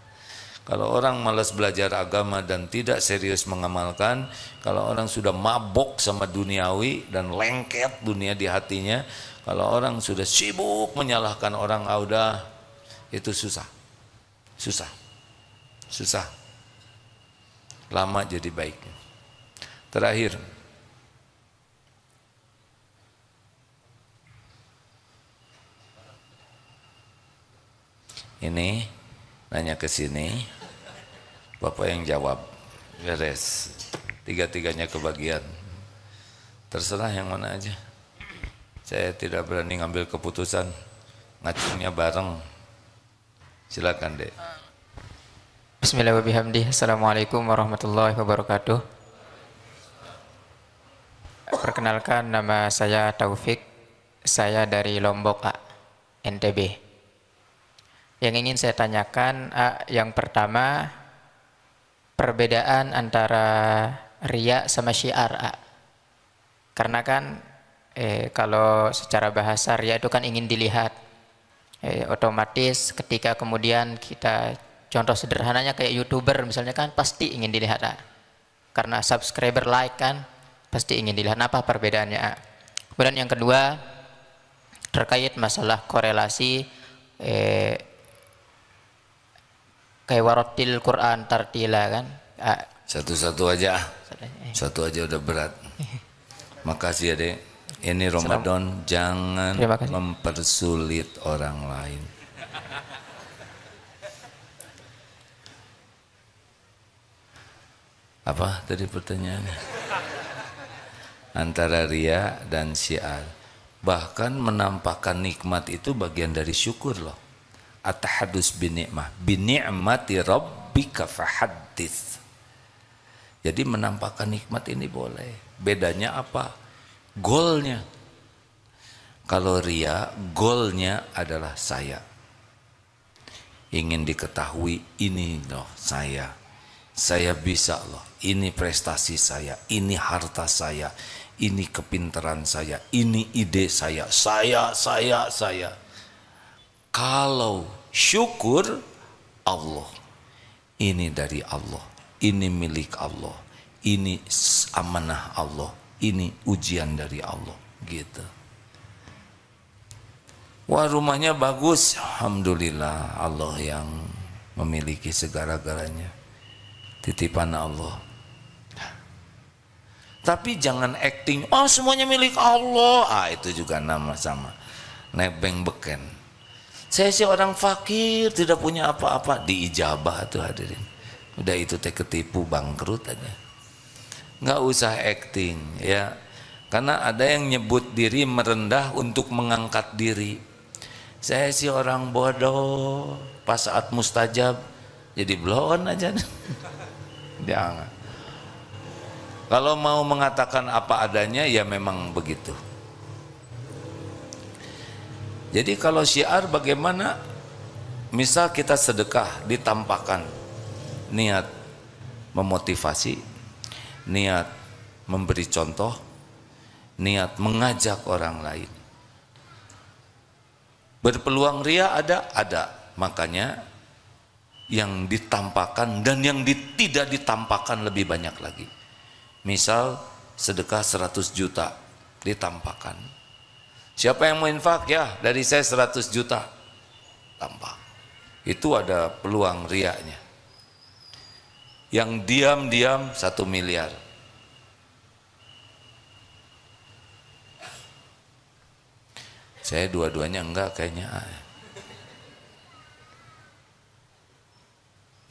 Kalau orang malas belajar agama dan tidak serius mengamalkan, kalau orang sudah mabok sama duniawi dan lengket dunia di hatinya, kalau orang sudah sibuk menyalahkan orang, udah, itu susah. Lama jadi baik. Terakhir, ini nanya ke sini, Bapak yang jawab, beres. Tiga-tiganya kebagian. Terserah yang mana aja. Saya tidak berani ngambil keputusan, ngacunya bareng. Silakan, Dek.
Bismillahirrahmanirrahim. Assalamualaikum warahmatullahi wabarakatuh. Perkenalkan, nama saya Taufik. Saya dari Lombok, NTB. Yang ingin saya tanyakan, yang pertama, perbedaan antara riya sama syiar. Karena kan kalau secara bahasa riya itu kan ingin dilihat. Otomatis ketika kemudian kita, contoh sederhananya kayak YouTuber misalnya kan pasti ingin dilihat. Karena subscriber, like kan pasti ingin dilihat. Apa perbedaannya? Kemudian yang kedua, terkait masalah korelasi kayak warotil Quran tartila kan.
Satu-satu aja. Satu aja udah berat. Makasih ya, Dek. Ini Ramadan, jangan mempersulit orang lain. Apa tadi pertanyaannya? Antara riya dan syiar. Bahkan menampakkan nikmat itu bagian dari syukur loh. At-tahadus binikmah, binikmati rabbika fahaddits. Jadi menampakkan nikmat ini boleh. Bedanya apa? Goalnya. Kalau riya, goalnya adalah saya. Ingin diketahui, ini loh saya. Saya bisa loh, ini prestasi saya, ini harta saya, ini kepintaran saya, ini ide saya. Kalau syukur Allah. Ini dari Allah, ini milik Allah, ini amanah Allah, ini ujian dari Allah, gitu. Wah, rumahnya bagus, alhamdulillah, Allah yang memiliki segala-galanya, titipan Allah. Tapi jangan acting, oh semuanya milik Allah, itu juga nama sama nebeng beken. Saya sih orang fakir, tidak punya apa-apa, diijabah tuh hadirin. Udah itu teh ketipu, bangkrut aja. Nggak usah acting ya. Karena ada yang nyebut diri merendah untuk mengangkat diri. Saya sih orang bodoh, pas saat mustajab jadi blon aja. Jangan. Kalau mau mengatakan apa adanya ya memang begitu. Jadi kalau syiar bagaimana? Misal kita sedekah ditampakkan niat memotivasi, niat memberi contoh, niat mengajak orang lain. Berpeluang ria ada. Makanya yang ditampakkan dan yang tidak ditampakkan lebih banyak lagi. Misal sedekah 100 juta ditampakkan. Siapa yang mau infak? Ya, dari saya 100 juta. Tampak. Itu ada peluang riaknya. Yang diam-diam 1 miliar. Saya dua-duanya enggak kayaknya.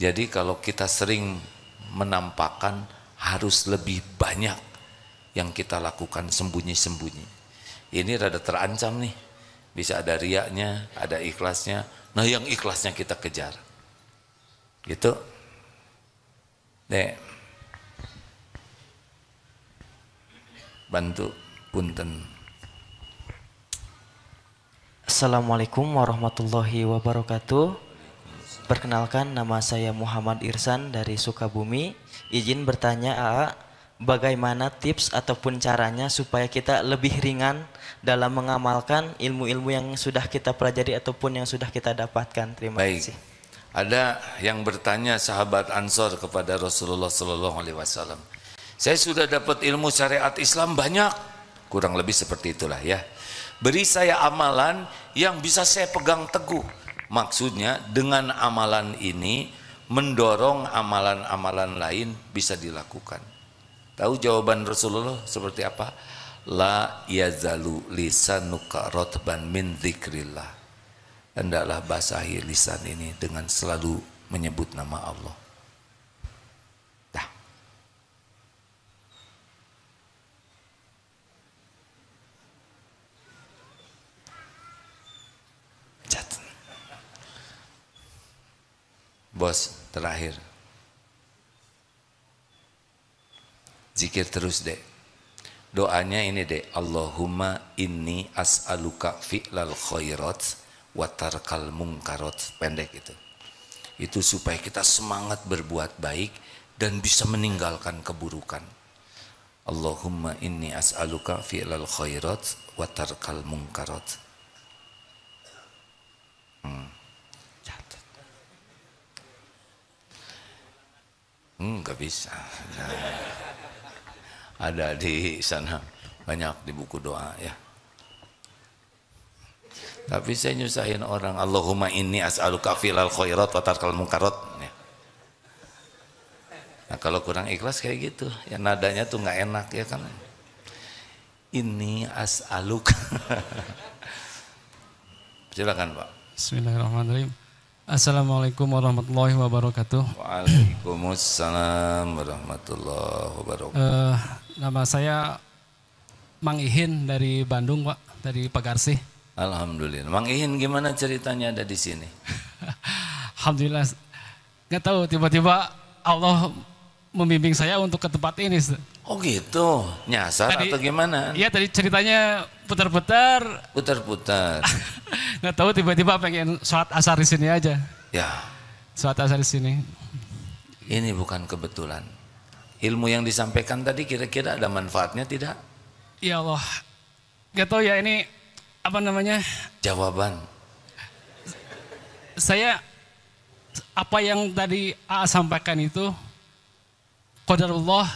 Jadi kalau kita sering menampakkan, harus lebih banyak yang kita lakukan sembunyi-sembunyi. Ini rada terancam nih, bisa ada riaknya, ada ikhlasnya. Nah yang ikhlasnya kita kejar, gitu. Dek, bantu punten.
Assalamualaikum warahmatullahi wabarakatuh. Perkenalkan, nama saya Muhammad Irsan dari Sukabumi. Izin bertanya, AA, bagaimana tips ataupun caranya supaya kita lebih ringan dalam mengamalkan ilmu-ilmu yang sudah kita pelajari ataupun yang sudah kita dapatkan? Terima kasih.
Ada yang bertanya sahabat Ansor kepada Rasulullah Sallallahu Alaihi Wasallam, saya sudah dapat ilmu syariat Islam banyak, kurang lebih seperti itulah ya. Beri saya amalan yang bisa saya pegang teguh. Maksudnya dengan amalan ini mendorong amalan-amalan lain bisa dilakukan. Tahu jawaban Rasulullah seperti apa? La yazalu lisanuka rotban min dzikrillah. Hendaklah basahi lisan ini dengan selalu menyebut nama Allah. Dah. Cat. Bos, terakhir. Zikir terus dek. Doanya ini dek. Allahumma inni as'aluka fi'lal khairat wa tarkal munkarat. Pendek itu. Itu supaya kita semangat berbuat baik dan bisa meninggalkan keburukan. Allahumma inni as'aluka fi'lal khairat wa tarkal munkarat. Nggak bisa. Ada di sana banyak di buku doa ya. Tapi saya nyusahin orang. Allahumma inni as'aluka fi'lal khairat wa tarkal munkarat ya. Nah kalau kurang ikhlas kayak gitu ya, nadanya tuh nggak enak ya kan. Inni as'aluka. Silakan Pak.
Bismillahirrahmanirrahim. Assalamualaikum warahmatullahi wabarakatuh.
Waalaikumsalam warahmatullahi wabarakatuh.
Nama saya Mang Ihin dari Bandung, Pak, dari Pagarsih.
Alhamdulillah. Mang Ihin gimana ceritanya ada di sini?
Alhamdulillah. Nggak tahu tiba-tiba Allah membimbing saya untuk ke tempat ini.
Oh gitu, nyasar
Tadi,
atau gimana?
Iya tadi ceritanya putar-putar.
Putar-putar.
Nggak tahu tiba-tiba pengen sholat asar di sini aja.
Ya,
Sholat asar di sini.
ini bukan kebetulan. Ilmu yang disampaikan tadi kira-kira ada manfaatnya tidak?
Ya Allah. Nggak tahu ya ini apa namanya?
Jawaban.
saya apa yang tadi AA sampaikan itu qadarullah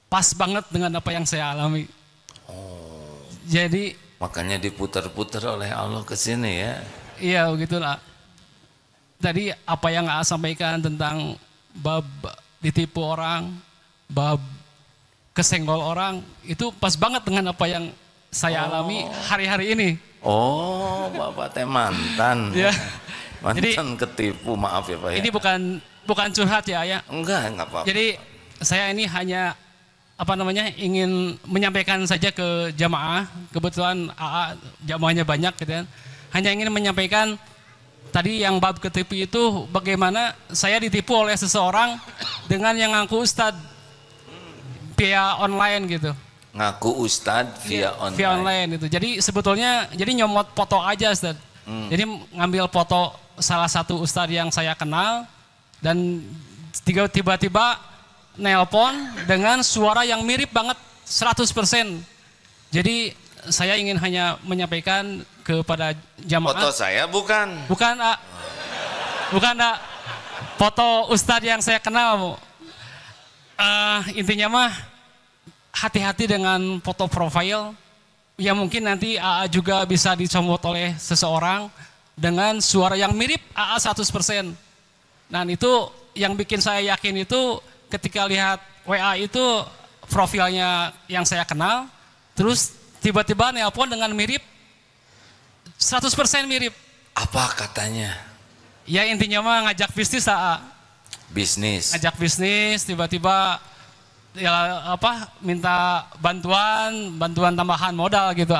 pas banget dengan apa yang saya alami. Jadi
Makanya diputar-putar oleh Allah ke sini ya.
iya begitulah. Tadi apa yang AA sampaikan tentang bab ditipu orang, bab kesenggol orang, itu pas banget dengan apa yang saya alami hari-hari ini.
Oh, Bapak teh mantan.
Ya.
Mantan ketipu, maaf ya Pak ya.
Ini bukan curhat ya, ya.
Enggak apa-apa.
Jadi saya ini hanya ingin menyampaikan saja ke jamaah. Kebetulan AA jamaahnya banyak gitu kan. Hanya ingin menyampaikan tadi yang bab ketipu itu bagaimana saya ditipu oleh seseorang dengan yang ngaku ustadz via online gitu.
Ngaku ustadz via online.
Via online itu. Jadi sebetulnya nyomot foto aja Ustadz. Jadi ngambil foto salah satu ustadz yang saya kenal dan tiba-tiba nelpon dengan suara yang mirip banget 100%. Jadi saya ingin hanya menyampaikan kepada jamaah.
Foto saya bukan.
Bukan, A. Bukan, A. Foto ustadz yang saya kenal, Bu. Intinya mah hati-hati dengan foto profil yang mungkin nanti AA juga bisa dicomot oleh seseorang dengan suara yang mirip AA 100%. Nah itu yang bikin saya yakin itu ketika lihat WA itu profilnya yang saya kenal, terus tiba-tiba nelpon dengan mirip 100% mirip.
Apa katanya?
Ya intinya mah ngajak bisnis AA.
Bisnis.
Ngajak bisnis tiba-tiba ya minta bantuan tambahan modal gitu.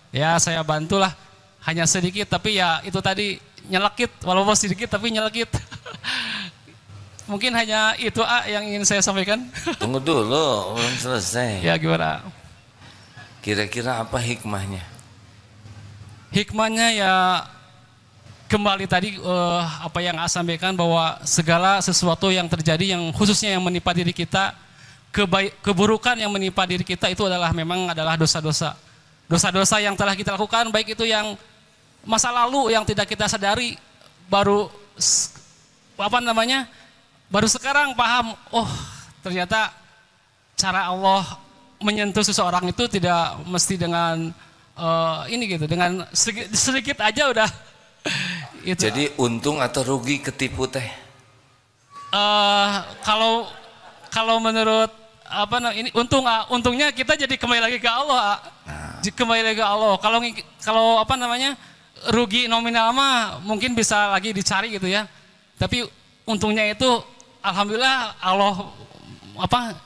Ya saya bantulah hanya sedikit tapi ya itu tadi nyelekit walaupun sedikit tapi nyelekit. Mungkin hanya itu yang ingin saya sampaikan.
Tunggu dulu, belum selesai.
Ya gimana?
Kira-kira apa hikmahnya?
Hikmahnya ya kembali tadi apa yang saya sampaikan bahwa segala sesuatu yang terjadi yang khususnya yang menimpa diri kita, keburukan yang menimpa diri kita itu memang adalah dosa-dosa. Dosa-dosa yang telah kita lakukan baik itu yang masa lalu yang tidak kita sadari baru baru sekarang paham, oh ternyata cara Allah menyentuh seseorang itu tidak mesti dengan dengan sedikit aja udah. Itu.
Jadi untung atau rugi ketipu teh?
Kalau menurut ini untungnya kita jadi kembali lagi ke Allah. Kembali lagi ke Allah. Kalau rugi nominal mah mungkin bisa lagi dicari gitu ya. Tapi untungnya itu alhamdulillah Allah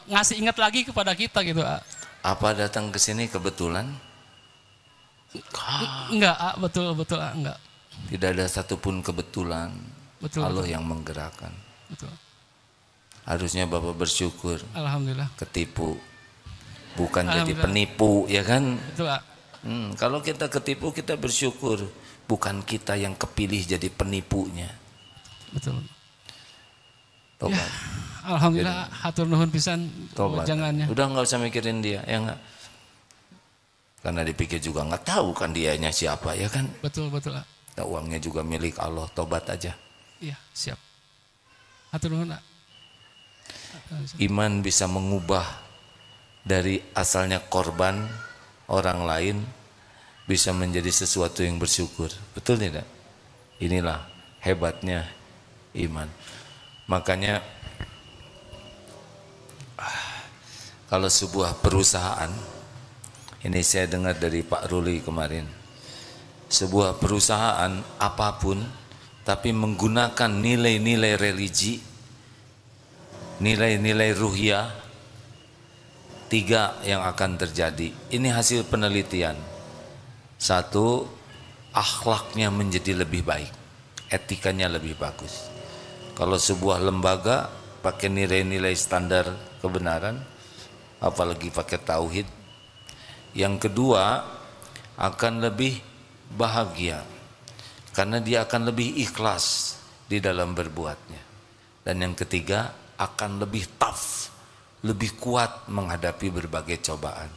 ngasih ingat lagi kepada kita gitu.
Apa datang ke sini kebetulan?
Enggak, betul enggak.
Tidak ada satupun kebetulan.
Betul,
Allah yang menggerakkan.
Betul.
Harusnya Bapak bersyukur.
Alhamdulillah.
Ketipu. Bukan jadi penipu, ya kan?
Betul,
kalau kita ketipu kita bersyukur. Bukan kita yang kepilih jadi penipunya.
Betul.
Tobat.
Ya, alhamdulillah hatur nuhun pisan jangannya.
Udah nggak usah mikirin dia, ya nggak? Karena dipikir juga nggak tahu kan dianya siapa, ya kan?
Betul.
Nah, uangnya juga milik Allah, tobat aja.
Iya, siap. Hatur nuhun.
Iman bisa mengubah dari asalnya korban orang lain bisa menjadi sesuatu yang bersyukur. Betul tidak? Inilah hebatnya iman. Makanya kalau sebuah perusahaan, ini saya dengar dari Pak Ruli kemarin, sebuah perusahaan apapun tapi menggunakan nilai-nilai religi, nilai-nilai ruhiyah, 3 yang akan terjadi. Ini hasil penelitian. 1, akhlaknya menjadi lebih baik, etikanya lebih bagus. Kalau sebuah lembaga pakai nilai-nilai standar kebenaran, apalagi pakai tauhid. Yang kedua, akan lebih bahagia karena dia akan lebih ikhlas di dalam berbuatnya. Dan yang ketiga, akan lebih tough, lebih kuat menghadapi berbagai cobaan.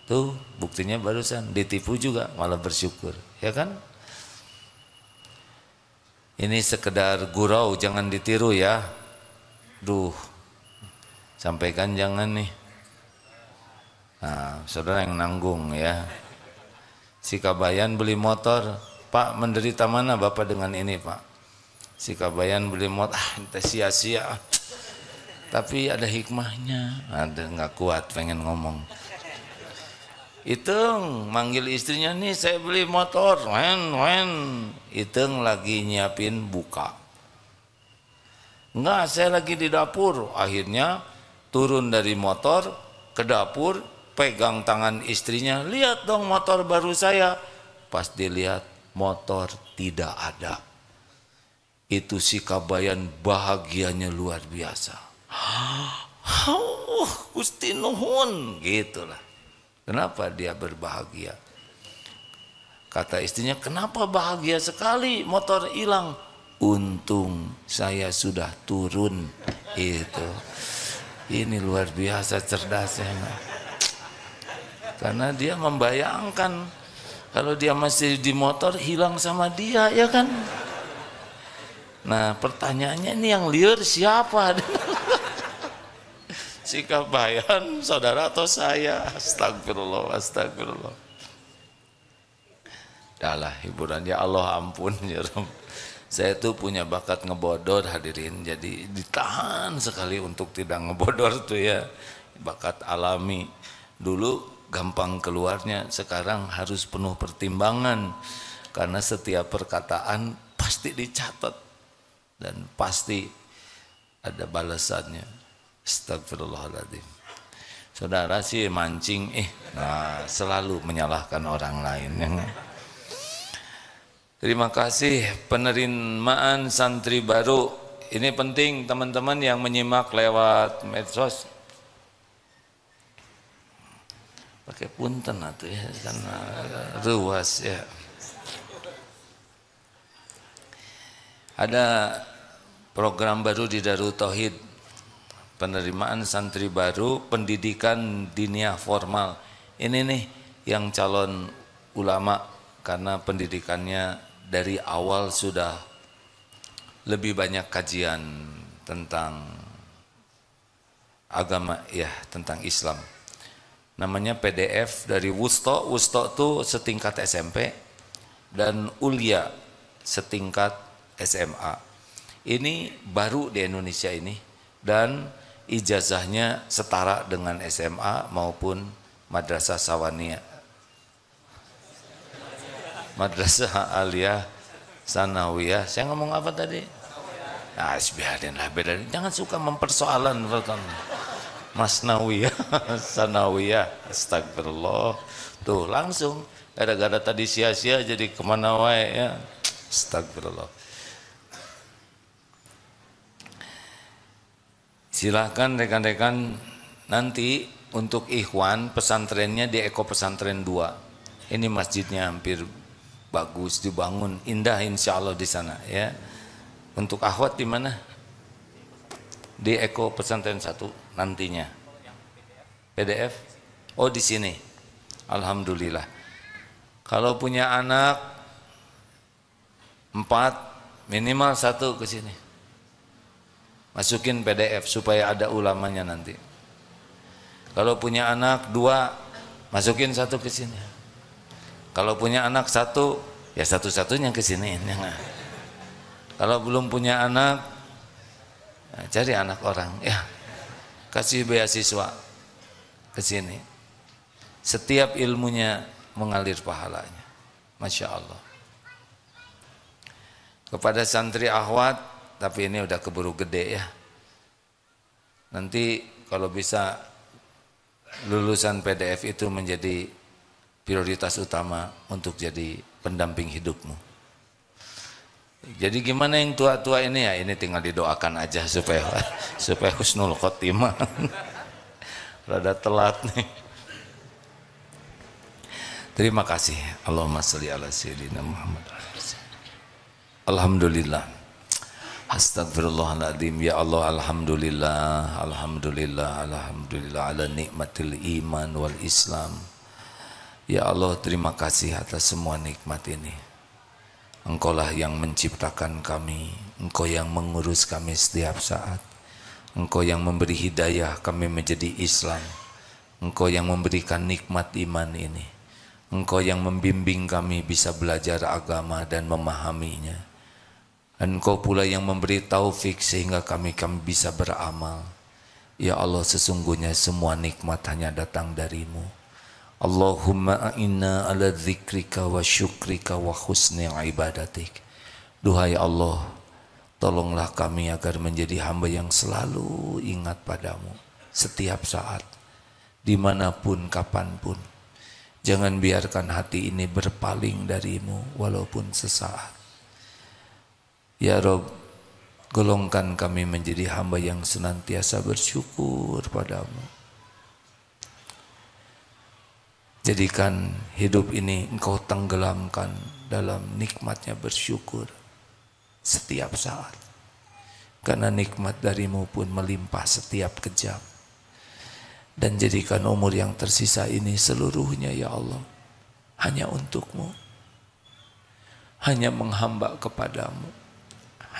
Tuh buktinya barusan ditipu juga malah bersyukur, ya kan? Ini sekedar gurau, jangan ditiru ya. Duh, sampaikan jangan nih. Nah, saudara yang nanggung ya. Si Kabayan beli motor, Pak menderita mana Bapak dengan ini Pak? Si Kabayan beli motor, ente sia-sia. Tapi ada hikmahnya, ada nggak kuat pengen ngomong. Iteng manggil istrinya nih saya beli motor, wen. Iteng lagi nyiapin buka. Enggak, saya lagi di dapur. Akhirnya turun dari motor ke dapur, pegang tangan istrinya, lihat dong motor baru saya. Pas dilihat motor tidak ada. Itu si Kabayan bahagianya luar biasa. Gusti nuhun, gitulah. Kenapa dia berbahagia? Kata istrinya, kenapa bahagia sekali motor hilang? Untung saya sudah turun. Itu. Ini luar biasa cerdasnya. Karena dia membayangkan kalau dia masih di motor hilang sama dia, ya kan? Nah, pertanyaannya ini yang liar siapa? Si Kabayan, saudara atau saya? Astagfirullah, astagfirullah. Dahlah hiburan, ya Allah ampun ya Rabb. Saya tuh punya bakat ngebodor hadirin, jadi ditahan sekali untuk tidak ngebodor tuh ya. Bakat alami. Dulu gampang keluarnya, sekarang harus penuh pertimbangan. Karena setiap perkataan pasti dicatat dan pasti ada balasannya. Astagfirullahaladzim. Saudara sih mancing, selalu menyalahkan orang lain. Terima kasih penerimaan santri baru. Ini penting teman-teman yang menyimak lewat medsos. Pakai punten atuh ya, karena ruas ya. Ada program baru di Darut Tauhid. Penerimaan santri baru, pendidikan diniyah formal. Ini nih yang calon ulama karena pendidikannya dari awal sudah lebih banyak kajian tentang agama ya, tentang Islam. Namanya PDF dari Wusto. Wusto itu setingkat SMP dan Ulia setingkat SMA. Ini baru di Indonesia ini dan ijazahnya setara dengan SMA maupun Madrasah Sawaniyah, Madrasah Aliyah Sanawiyah. Saya ngomong apa tadi? Nah, biarin lah, beda. Jangan suka mempersoalan Masnawiyah, Sanawiyah. Astagfirullah. Tuh langsung gara-gara tadi sia-sia jadi kemana wae ya. Astagfirullah. Silahkan rekan-rekan nanti untuk ikhwan pesantrennya di Eko Pesantren 2. Ini masjidnya hampir bagus dibangun, indah insya Allah di sana ya. Untuk akhwat di mana? Di Eko Pesantren 1 nantinya. PDF? Oh di sini. Alhamdulillah. Kalau punya anak 4 minimal 1 ke sini. Masukin PDF supaya ada ulamanya nanti. Kalau punya anak 2, masukin 1 ke sini. Kalau punya anak 1, ya satu-satunya ke sini. Kalau belum punya anak, cari anak orang, ya kasih beasiswa ke sini. Setiap ilmunya mengalir pahalanya. Masya Allah. Kepada santri akhwat, tapi ini udah keburu gede ya. Nanti kalau bisa lulusan PDF itu menjadi prioritas utama untuk jadi pendamping hidupmu. Jadi gimana yang tua-tua ini ya? Ini tinggal didoakan aja supaya husnul khotimah. Rada telat nih. Terima kasih. Allahumma sholli ala sayyidina Muhammad. Alhamdulillah. Astagfirullahaladzim. Ya Allah, alhamdulillah, alhamdulillah, alhamdulillah ala nikmatil iman wal Islam. Ya Allah, terima kasih atas semua nikmat ini. Engkaulah yang menciptakan kami, Engkau yang mengurus kami setiap saat, Engkau yang memberi hidayah kami menjadi Islam, Engkau yang memberikan nikmat iman ini, Engkau yang membimbing kami bisa belajar agama dan memahaminya, Engkau pula yang memberi taufik sehingga kami bisa beramal. Ya Allah, sesungguhnya semua nikmat hanya datang darimu. Allahumma a'inna ala dzikrika wa syukrika wa husni ibadatik. Duhai Allah, tolonglah kami agar menjadi hamba yang selalu ingat padamu setiap saat, dimanapun, kapanpun. Jangan biarkan hati ini berpaling darimu walaupun sesaat. Ya Rabb, golongkan kami menjadi hamba yang senantiasa bersyukur padamu. Jadikan hidup ini Engkau tenggelamkan dalam nikmatnya bersyukur setiap saat. Karena nikmat darimu pun melimpah setiap kejam. Dan jadikan umur yang tersisa ini seluruhnya ya Allah hanya untukmu. Hanya menghamba kepadamu.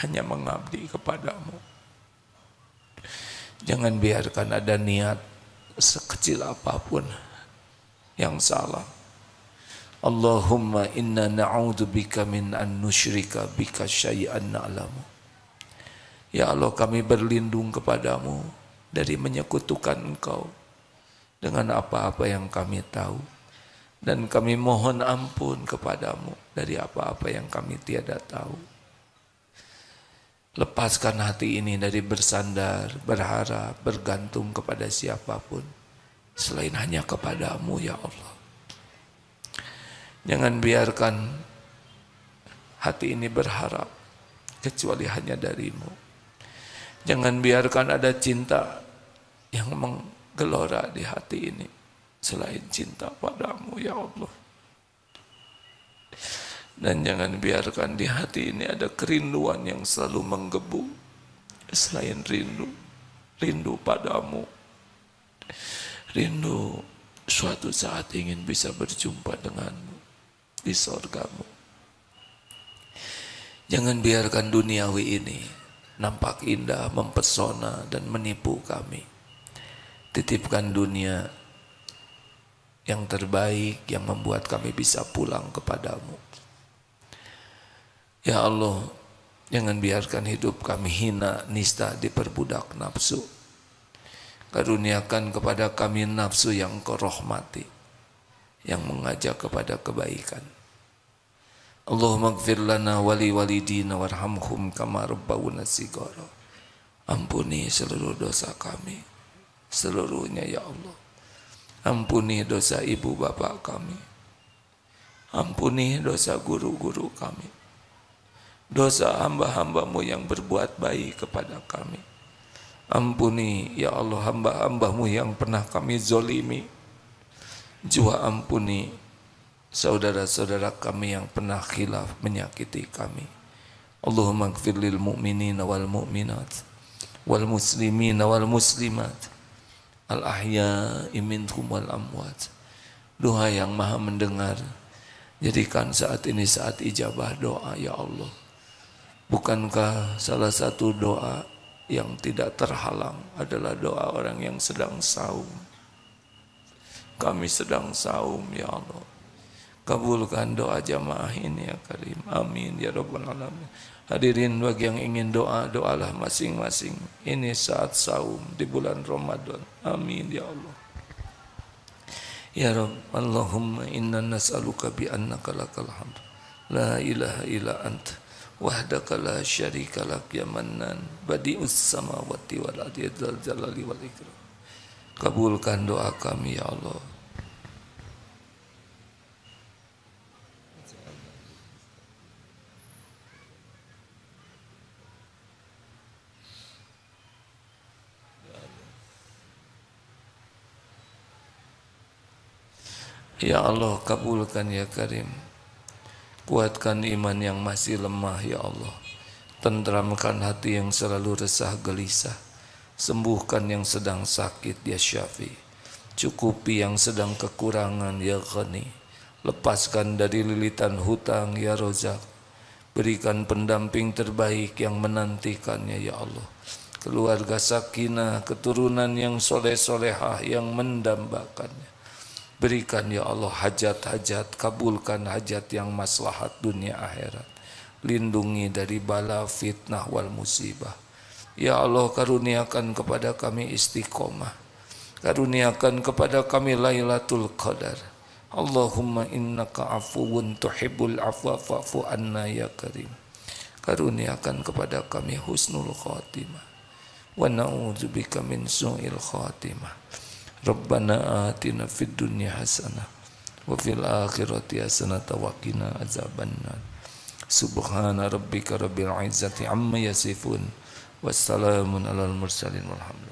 Hanya mengabdi kepadamu. Jangan biarkan ada niat sekecil apapun yang salah. Allahumma inna na'udzubika min an nusyrika bika syai'an na'lamu. Ya Allah, kami berlindung kepadamu dari menyekutukan Engkau dengan apa-apa yang kami tahu, dan kami mohon ampun kepadamu dari apa-apa yang kami tiada tahu. Lepaskan hati ini dari bersandar, berharap, bergantung kepada siapapun selain hanya kepadamu ya Allah. Jangan biarkan hati ini berharap kecuali hanya darimu. Jangan biarkan ada cinta yang menggelora di hati ini selain cinta padamu ya Allah. Dan jangan biarkan di hati ini ada kerinduan yang selalu menggebu selain rindu padamu, rindu suatu saat ingin bisa berjumpa denganmu di sorgamu. Jangan biarkan duniawi ini nampak indah, mempesona dan menipu kami. Titipkan dunia yang terbaik yang membuat kami bisa pulang kepadamu. Ya Allah, jangan biarkan hidup kami hina, nista, diperbudak nafsu. Karuniakan kepada kami nafsu yang Kau rahmati, yang mengajak kepada kebaikan. Allahumma ighfir lana wali walidina warhamhum kama rabbawna shighara. Ampuni seluruh dosa kami, seluruhnya ya Allah. Ampuni dosa ibu bapak kami. Ampuni dosa guru-guru kami. Dosa hamba-hambamu yang berbuat baik kepada kami. Ampuni ya Allah hamba-hambamu yang pernah kami zolimi. Juga ampuni saudara-saudara kami yang pernah khilaf menyakiti kami. Allahumma ighfir lil mu'minina wal mu'minat wal muslimina wal muslimat al ahya'i minhum wal amwat. Doa yang maha mendengar, jadikan saat ini saat ijabah doa ya Allah. Bukankah salah satu doa yang tidak terhalang adalah doa orang yang sedang saum? Kami sedang saum ya Allah. Kabulkan doa jamaah ini ya Karim. Amin ya Rabbal Alamin. Hadirin bagi yang ingin doa, doalah masing-masing. Ini saat saum di bulan Ramadan. Amin ya Allah. Ya Rabb, Allahumma inna nas'aluka bi annaka lakal hamd. La ilaha illa anta wahdaka la syarika lak ya mannan badi'us samawati wal ardi dzal jalali wal ikram. Kabulkan doa kami ya Allah. Ya Allah, kabulkan ya Karim. Kuatkan iman yang masih lemah ya Allah. Tentramkan hati yang selalu resah gelisah. Sembuhkan yang sedang sakit ya Syafi. Cukupi yang sedang kekurangan ya Ghani. Lepaskan dari lilitan hutang ya Rozak. Berikan pendamping terbaik yang menantikannya ya Allah. Keluarga sakinah, keturunan yang soleh-solehah yang mendambakannya. Berikan ya Allah hajat-hajat, kabulkan hajat yang maslahat dunia akhirat. Lindungi dari bala fitnah wal musibah. Ya Allah, karuniakan kepada kami istiqomah. Karuniakan kepada kami Lailatul Qadar. Allahumma innaka afuwun tuhibbul afwa fa'fu anna ya karim. Karuniakan kepada kami husnul khatimah. Wa na'udzubika min su'il khatimah. Rabbana atina fid dunya hasanah wa fil akhirati hasanah wa qina azabannar. Subhana rabbika rabbil izzati amma yasifun. Wassalamun alal mursalin walhamdulillah.